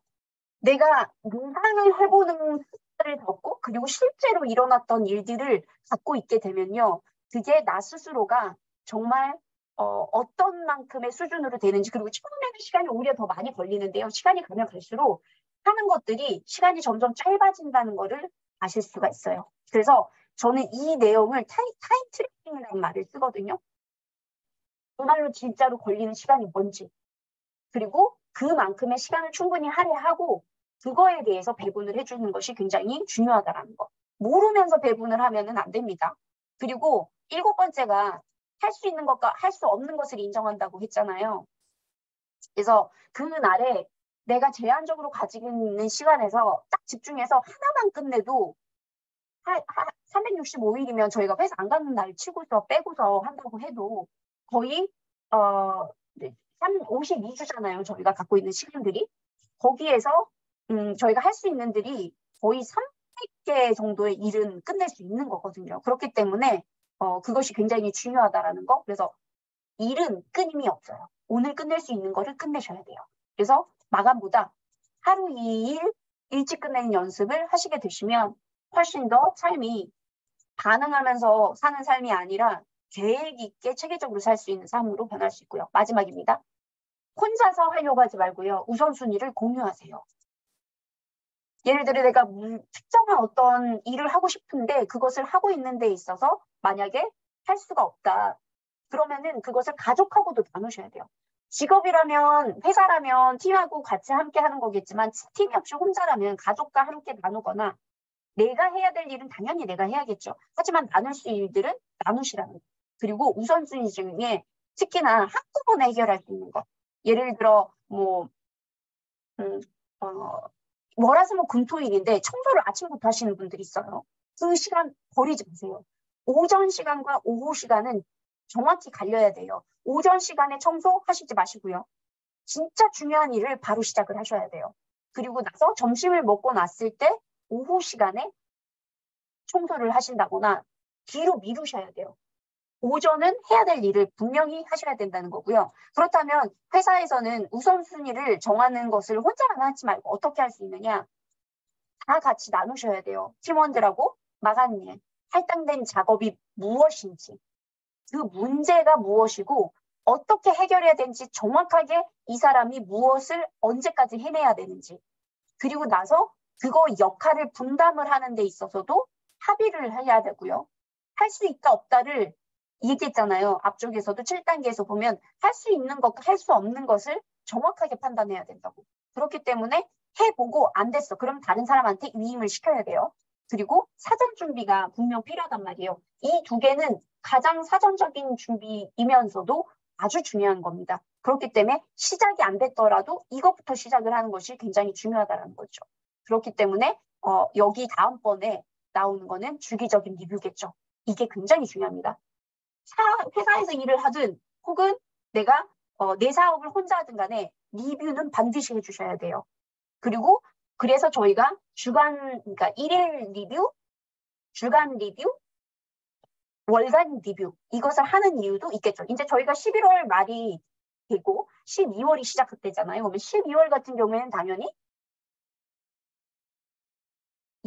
A: 내가 문상을 해보는 숫자를 적고 그리고 실제로 일어났던 일들을 갖고 있게 되면요. 그게 나 스스로가 정말 어떤 만큼의 수준으로 되는지 그리고 처음에는 시간이 오히려 더 많이 걸리는데요. 시간이 가면 갈수록 하는 것들이 시간이 점점 짧아진다는 거를 아실 수가 있어요. 그래서 저는 이 내용을 타임트래킹이라는 말을 쓰거든요. 정말로 진짜로 걸리는 시간이 뭔지 그리고 그만큼의 시간을 충분히 할애하고 그거에 대해서 배분을 해주는 것이 굉장히 중요하다라는 거. 모르면서 배분을 하면은 안 됩니다. 그리고 7번째가 할 수 있는 것과 할 수 없는 것을 인정한다고 했잖아요. 그래서 그날에 내가 제한적으로 가지고 있는 시간에서 딱 집중해서 하나만 끝내도 365일이면 저희가 회사 안 가는 날 치고서 빼고서 한다고 해도 거의 52주잖아요. 저희가 갖고 있는 시간들이. 거기에서 저희가 할 수 있는 들이 거의 300개 정도의 일은 끝낼 수 있는 거거든요. 그렇기 때문에 그것이 굉장히 중요하다라는 거. 그래서 일은 끊임이 없어요. 오늘 끝낼 수 있는 거를 끝내셔야 돼요. 그래서 마감보다 하루 2일 일찍 끝내는 연습을 하시게 되시면 훨씬 더 삶이 반응하면서 사는 삶이 아니라 계획 있게 체계적으로 살 수 있는 삶으로 변할 수 있고요. 마지막입니다. 혼자서 하려고 하지 말고요. 우선순위를 공유하세요. 예를 들어 내가 특정한 어떤 일을 하고 싶은데 그것을 하고 있는 데 있어서 만약에 할 수가 없다. 그러면은 그것을 가족하고도 나누셔야 돼요. 직업이라면 회사라면 팀하고 같이 함께 하는 거겠지만 팀이 없이 혼자라면 가족과 함께 나누거나 내가 해야 될 일은 당연히 내가 해야겠죠. 하지만 나눌 수 있는 일들은 나누시라는 거예요. 그리고 우선순위 중에 특히나 한꺼번에 해결할 수 있는 것. 예를 들어 뭐 월화수목 금토일인데 청소를 아침부터 하시는 분들이 있어요. 그 시간 버리지 마세요. 오전 시간과 오후 시간은 정확히 갈려야 돼요. 오전 시간에 청소하시지 마시고요. 진짜 중요한 일을 바로 시작을 하셔야 돼요. 그리고 나서 점심을 먹고 났을 때 오후 시간에 청소를 하신다거나 뒤로 미루셔야 돼요. 오전은 해야 될 일을 분명히 하셔야 된다는 거고요. 그렇다면 회사에서는 우선순위를 정하는 것을 혼자만 하지 말고 어떻게 할 수 있느냐. 다 같이 나누셔야 돼요. 팀원들하고 마감일, 할당된 작업이 무엇인지, 그 문제가 무엇이고 어떻게 해결해야 되는지 정확하게 이 사람이 무엇을 언제까지 해내야 되는지 그리고 나서 그거 역할을 분담을 하는 데 있어서도 합의를 해야 되고요. 할 수 있다 없다를 얘기했잖아요. 앞쪽에서도 7단계에서 보면 할 수 있는 것과 할 수 없는 것을 정확하게 판단해야 된다고. 그렇기 때문에 해보고 안 됐어. 그럼 다른 사람한테 위임을 시켜야 돼요. 그리고 사전 준비가 분명 필요하단 말이에요. 이 두 개는 가장 사전적인 준비이면서도 아주 중요한 겁니다. 그렇기 때문에 시작이 안 됐더라도 이것부터 시작을 하는 것이 굉장히 중요하다는 거죠. 그렇기 때문에 여기 다음번에 나오는 거는 주기적인 리뷰겠죠. 이게 굉장히 중요합니다. 회사에서 일을 하든 혹은 내가 내 사업을 혼자 하든 간에 리뷰는 반드시 해주셔야 돼요. 그리고 그래서 저희가 그러니까 1일 리뷰, 주간 리뷰, 월간 리뷰 이것을 하는 이유도 있겠죠. 이제 저희가 11월 말이 되고 12월이 시작되잖아요. 그러면 12월 같은 경우에는 당연히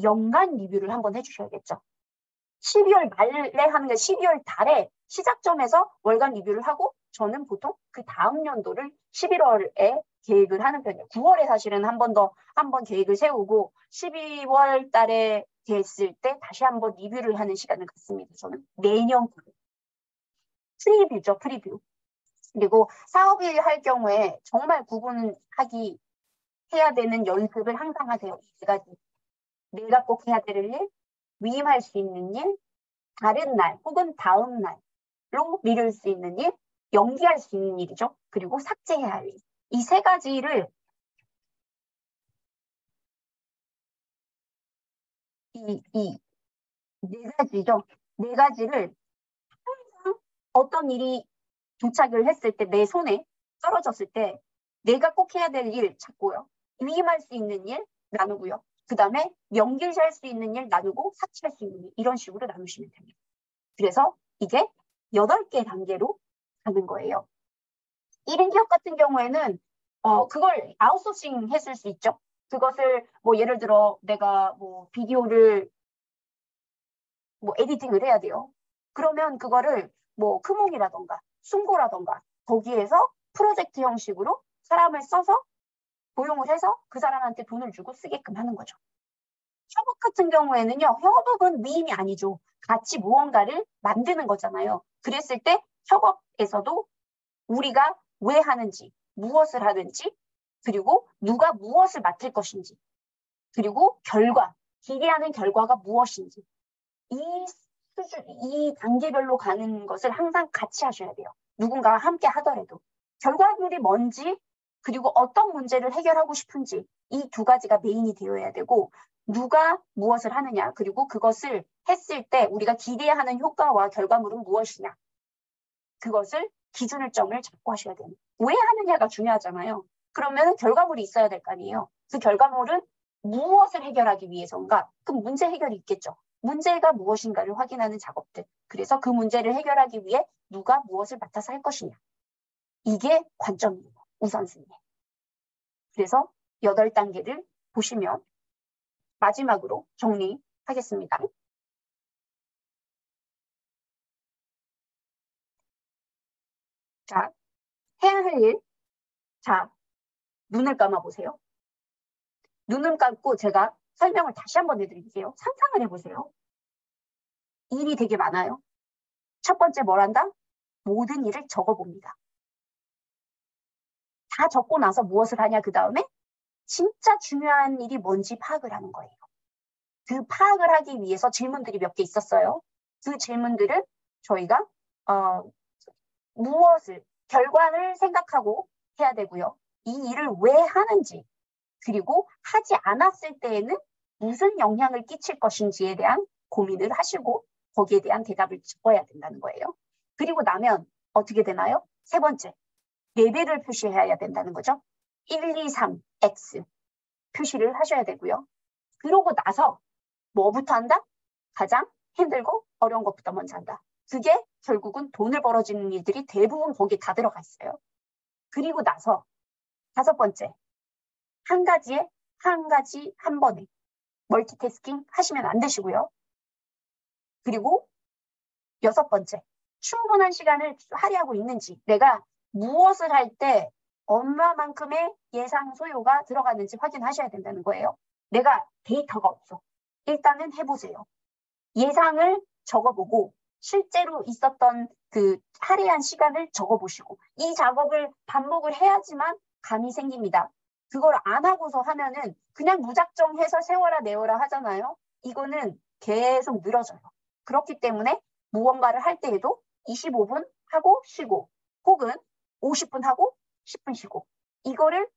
A: 연간 리뷰를 한번 해주셔야겠죠. 12월 말에 하는 게 12월 달에 시작점에서 월간 리뷰를 하고 저는 보통 그 다음 연도를 11월에 계획을 하는 편이에요. 9월에 사실은 한 번 계획을 세우고 12월 달에 됐을 때 다시 한번 리뷰를 하는 시간을 갖습니다. 저는 매년 프리뷰죠, 프리뷰. 그리고 사업일 할 경우에 정말 구분하기 해야 되는 연습을 항상 하세요. 이 세 가지. 내가 꼭 해야 될 일, 위임할 수 있는 일, 다른 날 혹은 다음 날로 미룰 수 있는 일, 연기할 수 있는 일이죠. 그리고 삭제해야 할 일. 이 세 가지를 이 네 가지죠. 네 가지를 항상 어떤 일이 도착을 했을 때 내 손에 떨어졌을 때 내가 꼭 해야 될 일 찾고요. 위임할 수 있는 일 나누고요. 그 다음에 연결할 수 있는 일 나누고 삭제할 수 있는 일 이런 식으로 나누시면 됩니다. 그래서 이게 8개 단계로 가는 거예요. 1인 기업 같은 경우에는 그걸 아웃소싱 했을 수 있죠. 그것을 뭐 예를 들어 내가 뭐 비디오를 뭐 에디팅을 해야 돼요. 그러면 그거를 뭐 크몽이라던가 숨고라던가 거기에서 프로젝트 형식으로 사람을 써서 고용을 해서 그 사람한테 돈을 주고 쓰게끔 하는 거죠. 협업 같은 경우에는요. 협업은 위임이 아니죠. 같이 무언가를 만드는 거잖아요. 그랬을 때 협업에서도 우리가 왜 하는지, 무엇을 하는지, 그리고 누가 무엇을 맡을 것인지, 그리고 기대하는 결과가 무엇인지 이 단계별로 가는 것을 항상 같이 하셔야 돼요. 누군가와 함께 하더라도. 결과물이 뭔지, 그리고 어떤 문제를 해결하고 싶은지 이 두 가지가 메인이 되어야 되고 누가 무엇을 하느냐, 그리고 그것을 했을 때 우리가 기대하는 효과와 결과물은 무엇이냐. 그것을 기준을 점을 잡고 하셔야 돼요. 왜 하느냐가 중요하잖아요. 그러면 결과물이 있어야 될 거 아니에요. 그 결과물은 무엇을 해결하기 위해서인가? 그럼 문제 해결이 있겠죠. 문제가 무엇인가를 확인하는 작업들. 그래서 그 문제를 해결하기 위해 누가 무엇을 맡아서 할 것이냐. 이게 관점이에요. 우선순위. 그래서 8단계를 보시면 마지막으로 정리하겠습니다. 자, 해야 할 일. 자, 눈을 감아보세요. 눈을 감고 제가 설명을 다시 한번 해드릴게요. 상상을 해보세요. 일이 되게 많아요. 첫 번째 뭘 한다? 모든 일을 적어봅니다. 다 적고 나서 무엇을 하냐 그 다음에 진짜 중요한 일이 뭔지 파악을 하는 거예요. 그 파악을 하기 위해서 질문들이 몇 개 있었어요. 그 질문들을 저희가 결과를 생각하고 해야 되고요. 이 일을 왜 하는지, 그리고 하지 않았을 때에는 무슨 영향을 끼칠 것인지에 대한 고민을 하시고 거기에 대한 대답을 적어야 된다는 거예요. 그리고 나면 어떻게 되나요? 세 번째, 레벨을 표시해야 된다는 거죠. 1, 2, 3, X 표시를 하셔야 되고요. 그러고 나서 뭐부터 한다? 가장 힘들고 어려운 것부터 먼저 한다. 그게 결국은 돈을 벌어지는 일들이 대부분 거기에 다 들어가 있어요. 그리고 나서 5번째, 한 가지 한 번에 멀티태스킹 하시면 안 되시고요. 그리고 6번째, 충분한 시간을 할애하고 있는지, 내가 무엇을 할 때 얼마만큼의 예상 소요가 들어갔는지 확인하셔야 된다는 거예요. 내가 데이터가 없어. 일단은 해보세요. 예상을 적어보고 실제로 있었던 그 할애한 시간을 적어보시고 이 작업을 반복을 해야지만 감이 생깁니다. 그걸 안 하고서 하면은 그냥 무작정 해서 세워라 내워라 하잖아요. 이거는 계속 늘어져요. 그렇기 때문에 무언가를 할 때에도 25분 하고 쉬고 혹은 50분 하고 10분 쉬고 이거를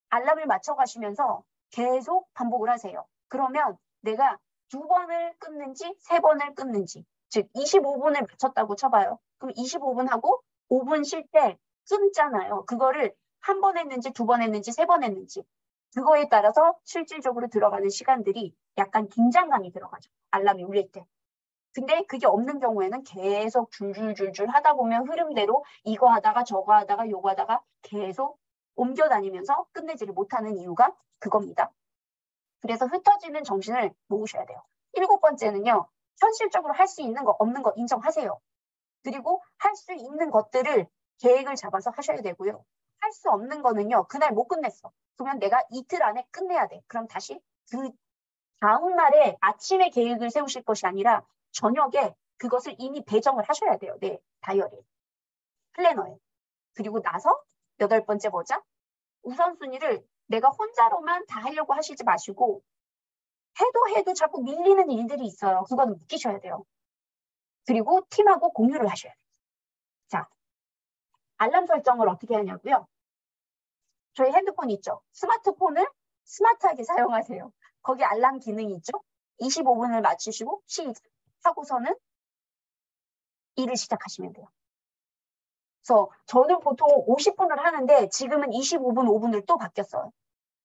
A: 알람을 맞춰 가시면서 계속 반복을 하세요. 그러면 내가 2번을 끊는지 3번을 끊는지 즉 25분을 맞췄다고 쳐봐요. 그럼 25분 하고 5분 쉴 때 끊잖아요. 그거를 1번 했는지 2번 했는지 3번 했는지 그거에 따라서 실질적으로 들어가는 시간들이 약간 긴장감이 들어가죠. 알람이 울릴 때. 근데 그게 없는 경우에는 계속 줄줄줄줄 하다 보면 흐름대로 이거 하다가 저거 하다가 요거 하다가 계속 옮겨 다니면서 끝내지를 못하는 이유가 그겁니다. 그래서 흩어지는 정신을 모으셔야 돼요. 7번째는요. 현실적으로 할 수 있는 거 없는 거 인정하세요. 그리고 할 수 있는 것들을 계획을 잡아서 하셔야 되고요. 할 수 없는 거는요. 그날 못 끝냈어. 그러면 내가 이틀 안에 끝내야 돼. 그럼 다시 그 다음 날에 아침에 계획을 세우실 것이 아니라 저녁에 그것을 이미 배정을 하셔야 돼요. 네, 다이어리, 플래너에. 그리고 나서 8번째 뭐죠? 우선순위를 내가 혼자로만 다 하려고 하시지 마시고 해도 자꾸 밀리는 일들이 있어요. 그거는 느끼셔야 돼요. 그리고 팀하고 공유를 하셔야 돼요. 자, 알람 설정을 어떻게 하냐고요? 저희 핸드폰 있죠? 스마트폰을 스마트하게 사용하세요. 거기 알람 기능이 있죠? 25분을 맞추시고 하고서는 일을 시작하시면 돼요. 그래서 저는 보통 50분을 하는데 지금은 25분, 5분을 또 바뀌었어요.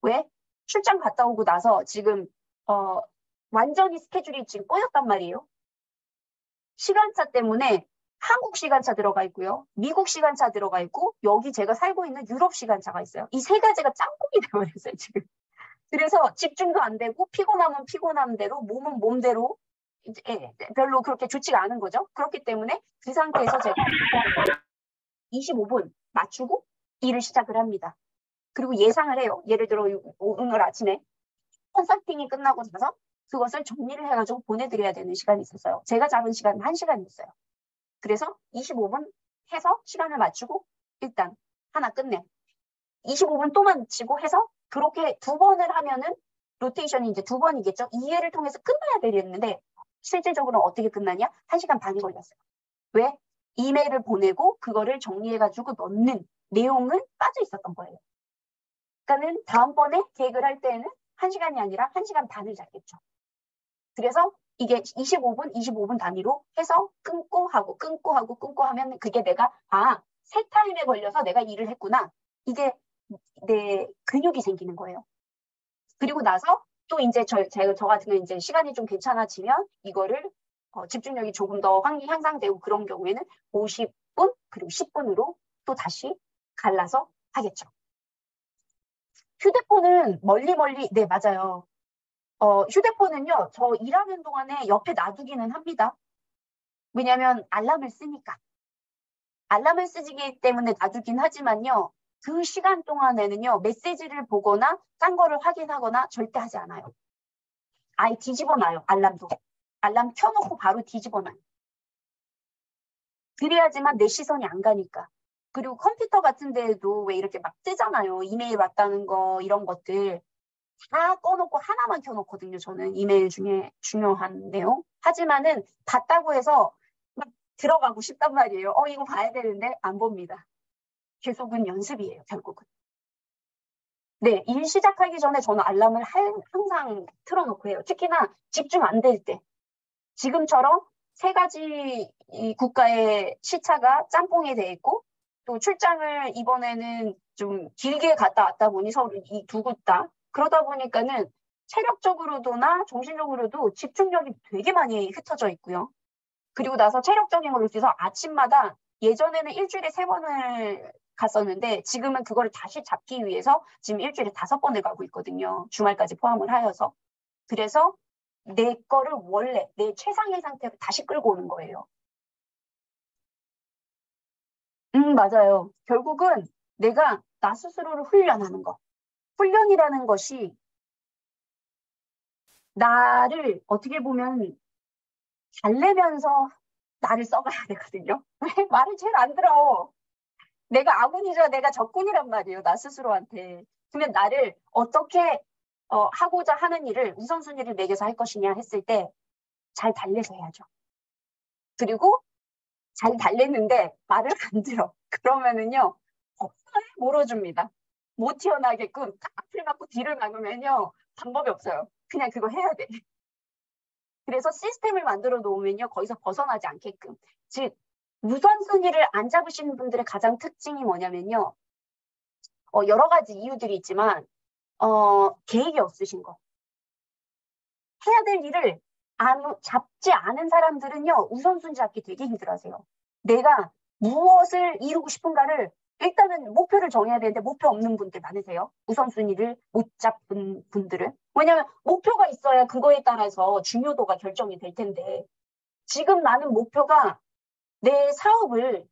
A: 왜? 출장 갔다 오고 나서 지금 완전히 스케줄이 지금 꼬였단 말이에요. 시간차 때문에 한국 시간차 들어가 있고요. 미국 시간차 들어가 있고 여기 제가 살고 있는 유럽 시간차가 있어요. 이 세 가지가 짬뽕이 되어버렸어요, 지금. 그래서 집중도 안 되고 피곤하면 피곤한 대로 몸은 몸대로 별로 그렇게 좋지가 않은 거죠. 그렇기 때문에 그 상태에서 제가 25분 맞추고 일을 시작을 합니다. 그리고 예상을 해요. 예를 들어 오늘 아침에 컨설팅이 끝나고 나서 그것을 정리를 해가지고 보내드려야 되는 시간이 있었어요. 제가 잡은 시간은 1시간이었어요. 그래서 25분 해서 시간을 맞추고 일단 하나 끝내. 25분 또 맞추고 해서 그렇게 2번을 하면은 로테이션이 이제 2번이겠죠. 이해를 통해서 끝나야 되겠는데 실질적으로 어떻게 끝나냐? 1시간 반이 걸렸어요. 왜? 이메일을 보내고 그거를 정리해가지고 넣는 내용은 빠져 있었던 거예요. 그러니까는 다음번에 계획을 할 때는 1시간이 아니라 1시간 반을 잡겠죠. 그래서 이게 25분 단위로 해서 끊고 하면 그게 내가 세 타임에 걸려서 내가 일을 했구나. 이게 내 근육이 생기는 거예요. 그리고 나서 또 이제 저 같은 경우는 이제 시간이 좀 괜찮아지면 이거를 집중력이 조금 더 향상되고 그런 경우에는 50분 그리고 10분으로 또 다시 갈라서 하겠죠. 휴대폰은 멀리 네, 맞아요. 휴대폰은요, 저 일하는 동안에 옆에 놔두기는 합니다. 왜냐면 알람을 쓰니까. 알람을 쓰기 때문에 놔두긴 하지만요, 그 시간 동안에는요, 메시지를 보거나 딴 거를 확인하거나 절대 하지 않아요. 아예 뒤집어 놔요, 알람도. 알람 켜놓고 바로 뒤집어 놔요. 그래야지만 내 시선이 안 가니까. 그리고 컴퓨터 같은 데에도 왜 이렇게 막 뜨잖아요. 이메일 왔다는 거, 이런 것들. 다 꺼놓고 하나만 켜놓거든요. 저는 이메일 중에 중요한 내용. 하지만은 봤다고 해서 막 들어가고 싶단 말이에요. 이거 봐야 되는데 안 봅니다. 계속은 연습이에요, 결국은. 네, 일 시작하기 전에 저는 알람을 항상 틀어놓고 해요. 특히나 집중 안 될 때. 지금처럼 3가지 이 국가의 시차가 짬뽕이 돼 있고 또 출장을 이번에는 좀 길게 갔다 왔다 보니 서울 이 두 곳 다. 그러다 보니까는 체력적으로도나 정신적으로도 집중력이 되게 많이 흩어져 있고요. 그리고 나서 체력적인 걸로 해서 아침마다 예전에는 일주일에 3번을 갔었는데 지금은 그거를 다시 잡기 위해서 지금 일주일에 5번을 가고 있거든요. 주말까지 포함을 하여서. 그래서 내 거를 원래 내 최상의 상태로 다시 끌고 오는 거예요. 맞아요. 결국은 내가 나 스스로를 훈련하는 거. 훈련이라는 것이 나를 어떻게 보면 달래면서 나를 써가야 되거든요. 왜? 말을 제일 안 들어. 내가 아군이자 내가 적군이란 말이에요. 나 스스로한테. 그러면 나를 어떻게 하고자 하는 일을 우선순위를 매겨서 할 것이냐 했을 때 잘 달래서 해야죠. 그리고 잘 달랬는데 말을 안 들어. 그러면은요, 헛소리 몰아줍니다. 못 튀어나게끔 앞을 막고 뒤를 막으면요, 방법이 없어요. 그냥 그거 해야 돼. 그래서 시스템을 만들어 놓으면요, 거기서 벗어나지 않게끔. 즉, 우선순위를 안 잡으시는 분들의 가장 특징이 뭐냐면요, 여러 가지 이유들이 있지만, 계획이 없으신 거. 해야 될 일을 잡지 않은 사람들은요, 우선순위 잡기 되게 힘들어하세요. 내가 무엇을 이루고 싶은가를 일단은 목표를 정해야 되는데 목표 없는 분들 많으세요. 우선순위를 못 잡은 분들은. 왜냐하면 목표가 있어야 그거에 따라서 중요도가 결정이 될 텐데 지금 나는 목표가 내 사업을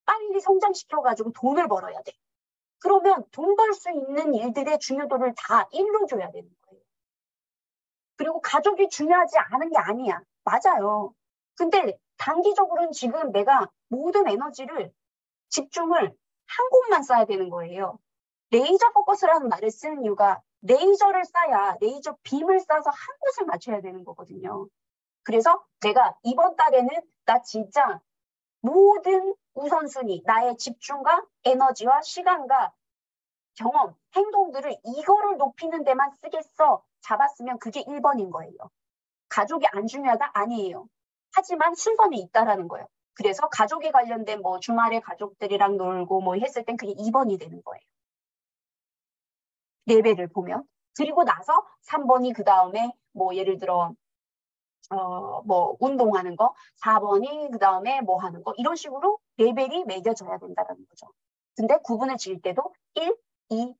A: 빨리 성장시켜가지고 돈을 벌어야 돼. 그러면 돈 벌 수 있는 일들의 중요도를 다 일러줘야 되는 거예요. 그리고 가족이 중요하지 않은 게 아니야. 맞아요. 근데 단기적으로는 지금 내가 모든 에너지를 집중을 한 곳만 써야 되는 거예요. 레이저 포커스라는 말을 쓰는 이유가 레이저를 쏴야 레이저 빔을 쏴서 한 곳을 맞춰야 되는 거거든요. 그래서 내가 이번 달에는 나 진짜 모든 우선순위, 나의 집중과 에너지와 시간과 경험, 행동들을 이거를 높이는 데만 쓰겠어. 잡았으면 그게 1번인 거예요. 가족이 안 중요하다? 아니에요. 하지만 순서는 있다라는 거예요. 그래서 가족에 관련된 뭐 주말에 가족들이랑 놀고 뭐 했을 땐 그게 2번이 되는 거예요. 레벨을 보면. 그리고 나서 3번이 그 다음에 뭐 예를 들어 뭐 운동하는 거, 4번이 그 다음에 뭐 하는 거 이런 식으로 레벨이 매겨져야 된다는 거죠. 근데 구분을 지을 때도 1, 2,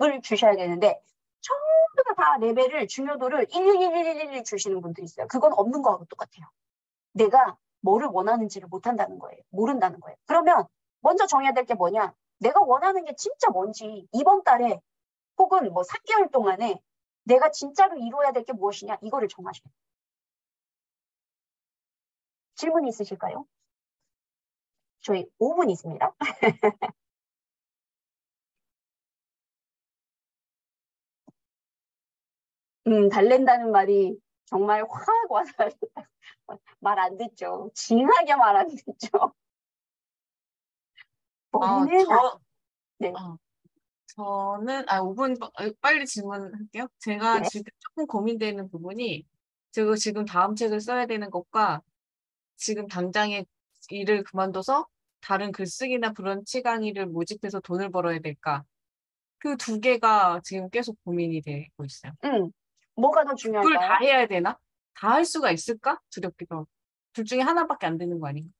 A: 3을 주셔야 되는데 전부 다 레벨을 중요도를 1, 1, 1, 1, 1 주시는 분들이 있어요. 그건 없는 거하고 똑같아요. 내가 뭐를 원하는지를 못한다는 거예요. 모른다는 거예요. 그러면 먼저 정해야 될 게 뭐냐? 내가 원하는 게 진짜 뭔지 이번 달에 혹은 뭐 3개월 동안에 내가 진짜로 이루어야 될 게 무엇이냐? 이거를 정하셔야 돼요. 질문 있으실까요? 저희 5분 있습니다. 달랜다는 말이 정말 확 와서 말 안 듣죠. 징하게 말 안 듣죠.
C: 아,
A: 머리는 네.
C: 저는 5분 빨리 질문할게요. 제가
A: 네.
C: 지금 조금 고민되는 부분이 제가 지금 다음 책을 써야 되는 것과 지금 당장에 일을 그만둬서 다른 글쓰기나 브런치 강의를 모집해서 돈을 벌어야 될까? 그 두 개가 지금 계속 고민이 되고 있어요.
A: 뭐가 더
C: 둘
A: 중요할까요?
C: 다 해야 되나? 다 할 수가 있을까? 두렵기도 하고. 둘 중에 하나밖에 안 되는 거 아닌가?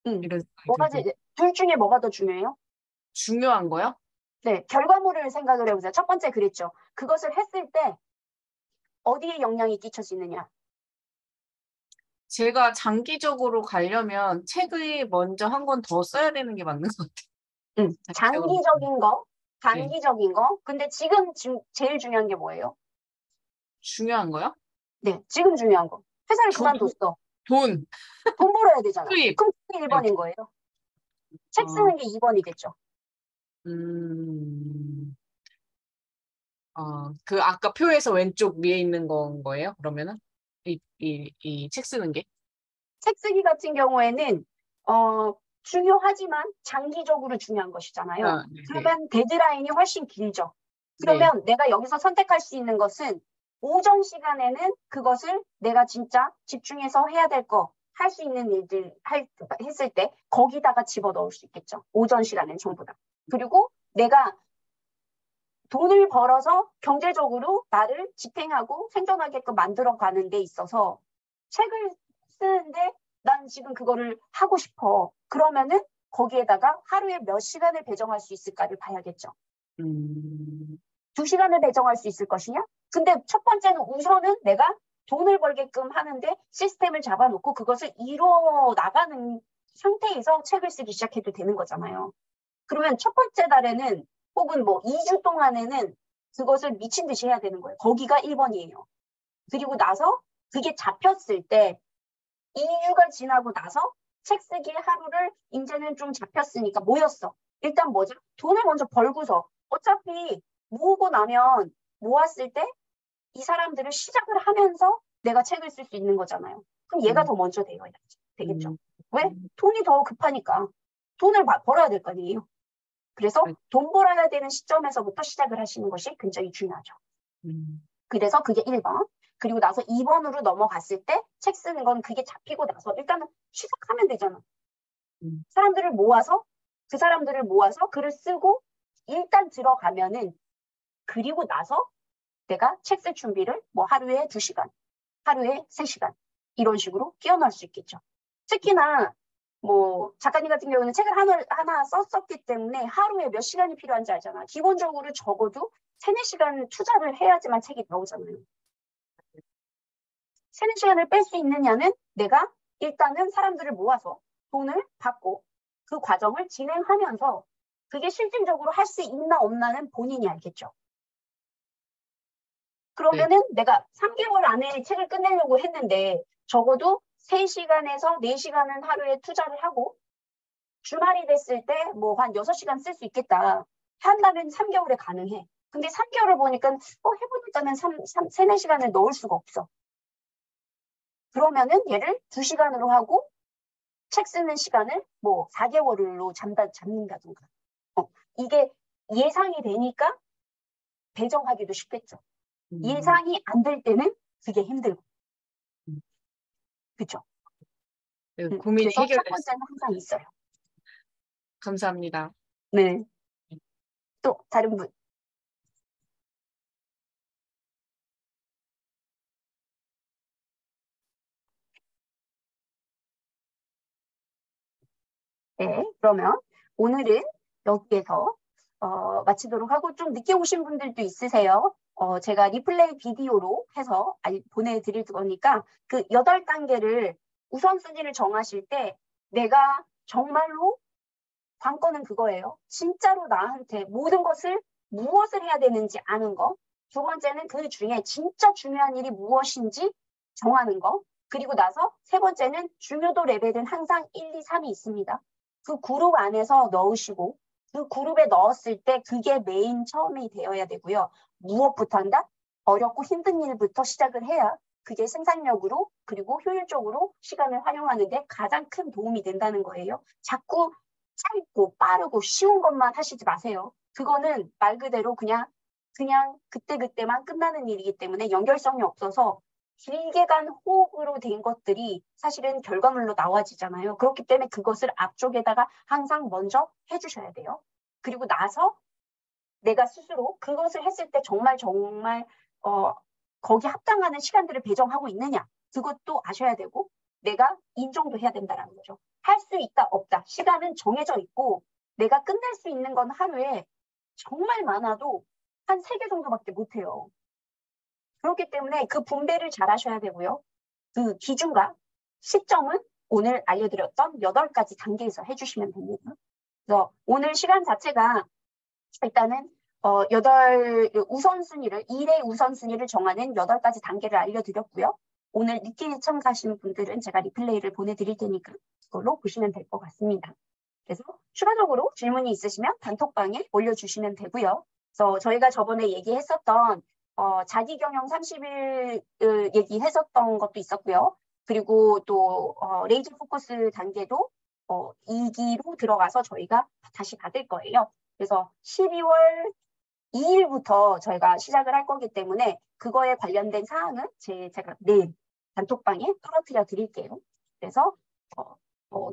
C: 이런 생각이 들고.
A: 둘 중에 뭐가 더 중요해요?
C: 중요한 거요?
A: 네, 결과물을 생각을 해보세요. 첫 번째 그랬죠. 그것을 했을 때 어디에 영향이 끼쳐지느냐.
C: 제가 장기적으로 가려면 책을 먼저 한 권 더 써야 되는 게 맞는 것 같아요.
A: 장기적인 거,
C: 네.
A: 단기적인 거. 근데 지금 제일 중요한 게 뭐예요?
C: 중요한 거요?
A: 네, 지금 중요한 거. 회사를
C: 돈,
A: 그만뒀어.
C: 돈,
A: 돈 벌어야 되잖아.
C: 수입.
A: 그럼 그게
C: 네.
A: 1번인 거예요. 책
C: 어,
A: 쓰는 게 2번이겠죠.
C: 음, 그 아까 표에서 왼쪽 위에 있는 건 거예요? 그러면은 이 책 쓰는 게?
A: 책 쓰기 같은 경우에는 중요하지만 장기적으로 중요한 것이잖아요.
C: 네,
A: 그러면 데드라인이 훨씬 길죠.
C: 네.
A: 그러면 내가 여기서 선택할 수 있는 것은 오전 시간에는 그것을 내가 진짜 집중해서 해야 될 거, 할 수 있는 일들 했을 때 거기다가 집어넣을 수 있겠죠. 오전 시간엔 전부 다. 그리고 내가 돈을 벌어서 경제적으로 나를 지탱하고 생존하게끔 만들어가는 데 있어서 책을 쓰는데 난 지금 그거를 하고 싶어. 그러면은 거기에다가 하루에 몇 시간을 배정할 수 있을까를 봐야겠죠. 2시간을 배정할 수 있을 것이냐? 근데 첫 번째는 우선은 내가 돈을 벌게끔 하는데 시스템을 잡아놓고 그것을 이루어 나가는 상태에서 책을 쓰기 시작해도 되는 거잖아요. 그러면 첫 번째 달에는 혹은 뭐 2주 동안에는 그것을 미친 듯이 해야 되는 거예요. 거기가 1번이에요. 그리고 나서 그게 잡혔을 때 2주가 지나고 나서 책 쓰기 하루를 이제는 좀 잡혔으니까 모였어. 일단 뭐죠? 돈을 먼저 벌고서 어차피 모으고 나면 모았을 때 이 사람들을 시작을 하면서 내가 책을 쓸 수 있는 거잖아요. 그럼 얘가 더 먼저 되겠죠. 왜? 돈이 더 급하니까. 돈을 벌어야 될 거 아니에요. 그래서 돈 벌어야 되는 시점에서부터 시작을 하시는 것이 굉장히 중요하죠. 그래서 그게 1번. 그리고 나서 2번으로 넘어갔을 때 책 쓰는 건 그게 잡히고 나서 일단은 시작하면 되잖아. 사람들을 모아서 그 사람들을 모아서 글을 쓰고 일단 들어가면은 그리고 나서 내가 책 쓸 준비를 뭐 하루에 2시간, 하루에 3시간 이런 식으로 끼워넣을 수 있겠죠. 특히나 뭐 작가님 같은 경우는 책을 하나 썼었기 때문에 하루에 몇 시간이 필요한지 알잖아. 기본적으로 적어도 3-4시간 투자를 해야지만 책이 나오잖아요. 3-4시간을 뺄 수 있느냐는 내가 일단은 사람들을 모아서 돈을 받고 그 과정을 진행하면서 그게 실질적으로 할 수 있나 없나는 본인이 알겠죠. 그러면은 내가 3개월 안에 책을 끝내려고 했는데 적어도 3시간에서 4시간은 하루에 투자를 하고 주말이 됐을 때 뭐 한 6시간 쓸 수 있겠다 한다면 3개월에 가능해. 근데 3개월을 보니까 해보니까는 3-4시간을 넣을 수가 없어. 그러면은 얘를 2시간으로 하고 책 쓰는 시간을 뭐 4개월로 잡는다든가. 이게 예상이 되니까 배정하기도 쉽겠죠. 예상이 안 될 때는 그게 힘들고. 그렇죠?
C: 고민이
A: 그래서 첫
C: 해결됐어요.
A: 번째는 항상 있어요.
C: 감사합니다.
A: 네. 또 다른 분. 네, 그러면 오늘은 여기에서 마치도록 하고 좀 늦게 오신 분들도 있으세요. 제가 리플레이 비디오로 해서 보내드릴 거니까 그 8단계를 우선순위를 정하실 때 내가 정말로 관건은 그거예요. 진짜로 나한테 모든 것을 무엇을 해야 되는지 아는 거. 2번째는 그 중에 진짜 중요한 일이 무엇인지 정하는 거. 그리고 나서 3번째는 중요도 레벨은 항상 1, 2, 3이 있습니다. 그 그룹 안에서 넣으시고 그 그룹에 넣었을 때 그게 메인 처음이 되어야 되고요. 무엇부터 한다? 어렵고 힘든 일부터 시작을 해야 그게 생산력으로 그리고 효율적으로 시간을 활용하는데 가장 큰 도움이 된다는 거예요. 자꾸 짧고 빠르고 쉬운 것만 하시지 마세요. 그거는 말 그대로 그냥 그때그때만 끝나는 일이기 때문에 연결성이 없어서 길게 간 호흡으로 된 것들이 사실은 결과물로 나와지잖아요. 그렇기 때문에 그것을 앞쪽에다가 항상 먼저 해주셔야 돼요. 그리고 나서 내가 스스로 그것을 했을 때 정말 거기 합당하는 시간들을 배정하고 있느냐 그것도 아셔야 되고 내가 인정도 해야 된다는 거죠. 할 수 있다 없다 시간은 정해져 있고 내가 끝낼 수 있는 건 하루에 정말 많아도 한 3개 정도밖에 못해요. 그렇기 때문에 그 분배를 잘 하셔야 되고요. 그 기준과 시점은 오늘 알려드렸던 8가지 단계에서 해주시면 됩니다. 그래서 오늘 시간 자체가 일단은 1의 우선순위를 정하는 8가지 단계를 알려드렸고요. 오늘 늦게 참가하시는 분들은 제가 리플레이를 보내드릴 테니까 그걸로 보시면 될 것 같습니다. 그래서 추가적으로 질문이 있으시면 단톡방에 올려주시면 되고요. 그래서 저희가 저번에 얘기했었던 자기 경영 30일 얘기했었던 것도 있었고요. 그리고 또 레이저 포커스 단계도 2기로 들어가서 저희가 다시 받을 거예요. 그래서 12월 2일부터 저희가 시작을 할 거기 때문에 그거에 관련된 사항은 제가 내일 단톡방에 떨어뜨려 드릴게요. 그래서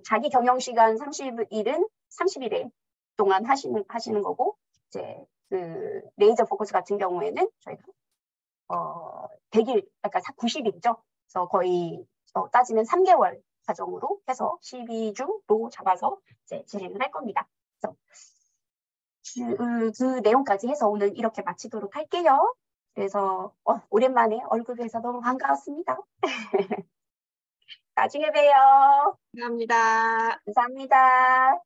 A: 자기 경영 시간 30일은 31일 동안 하시는 거고 이제 그 레이저 포커스 같은 경우에는 저희가 100일, 그러니까 90일이죠. 그래서 거의 따지면 3개월 과정으로 해서 12주로 잡아서 이제 진행을 할 겁니다. 그래서 그 내용까지 해서 오늘 이렇게 마치도록 할게요. 그래서 오랜만에 얼굴 뵈서 너무 반가웠습니다. 나중에 봬요.
C: 감사합니다.
A: 감사합니다.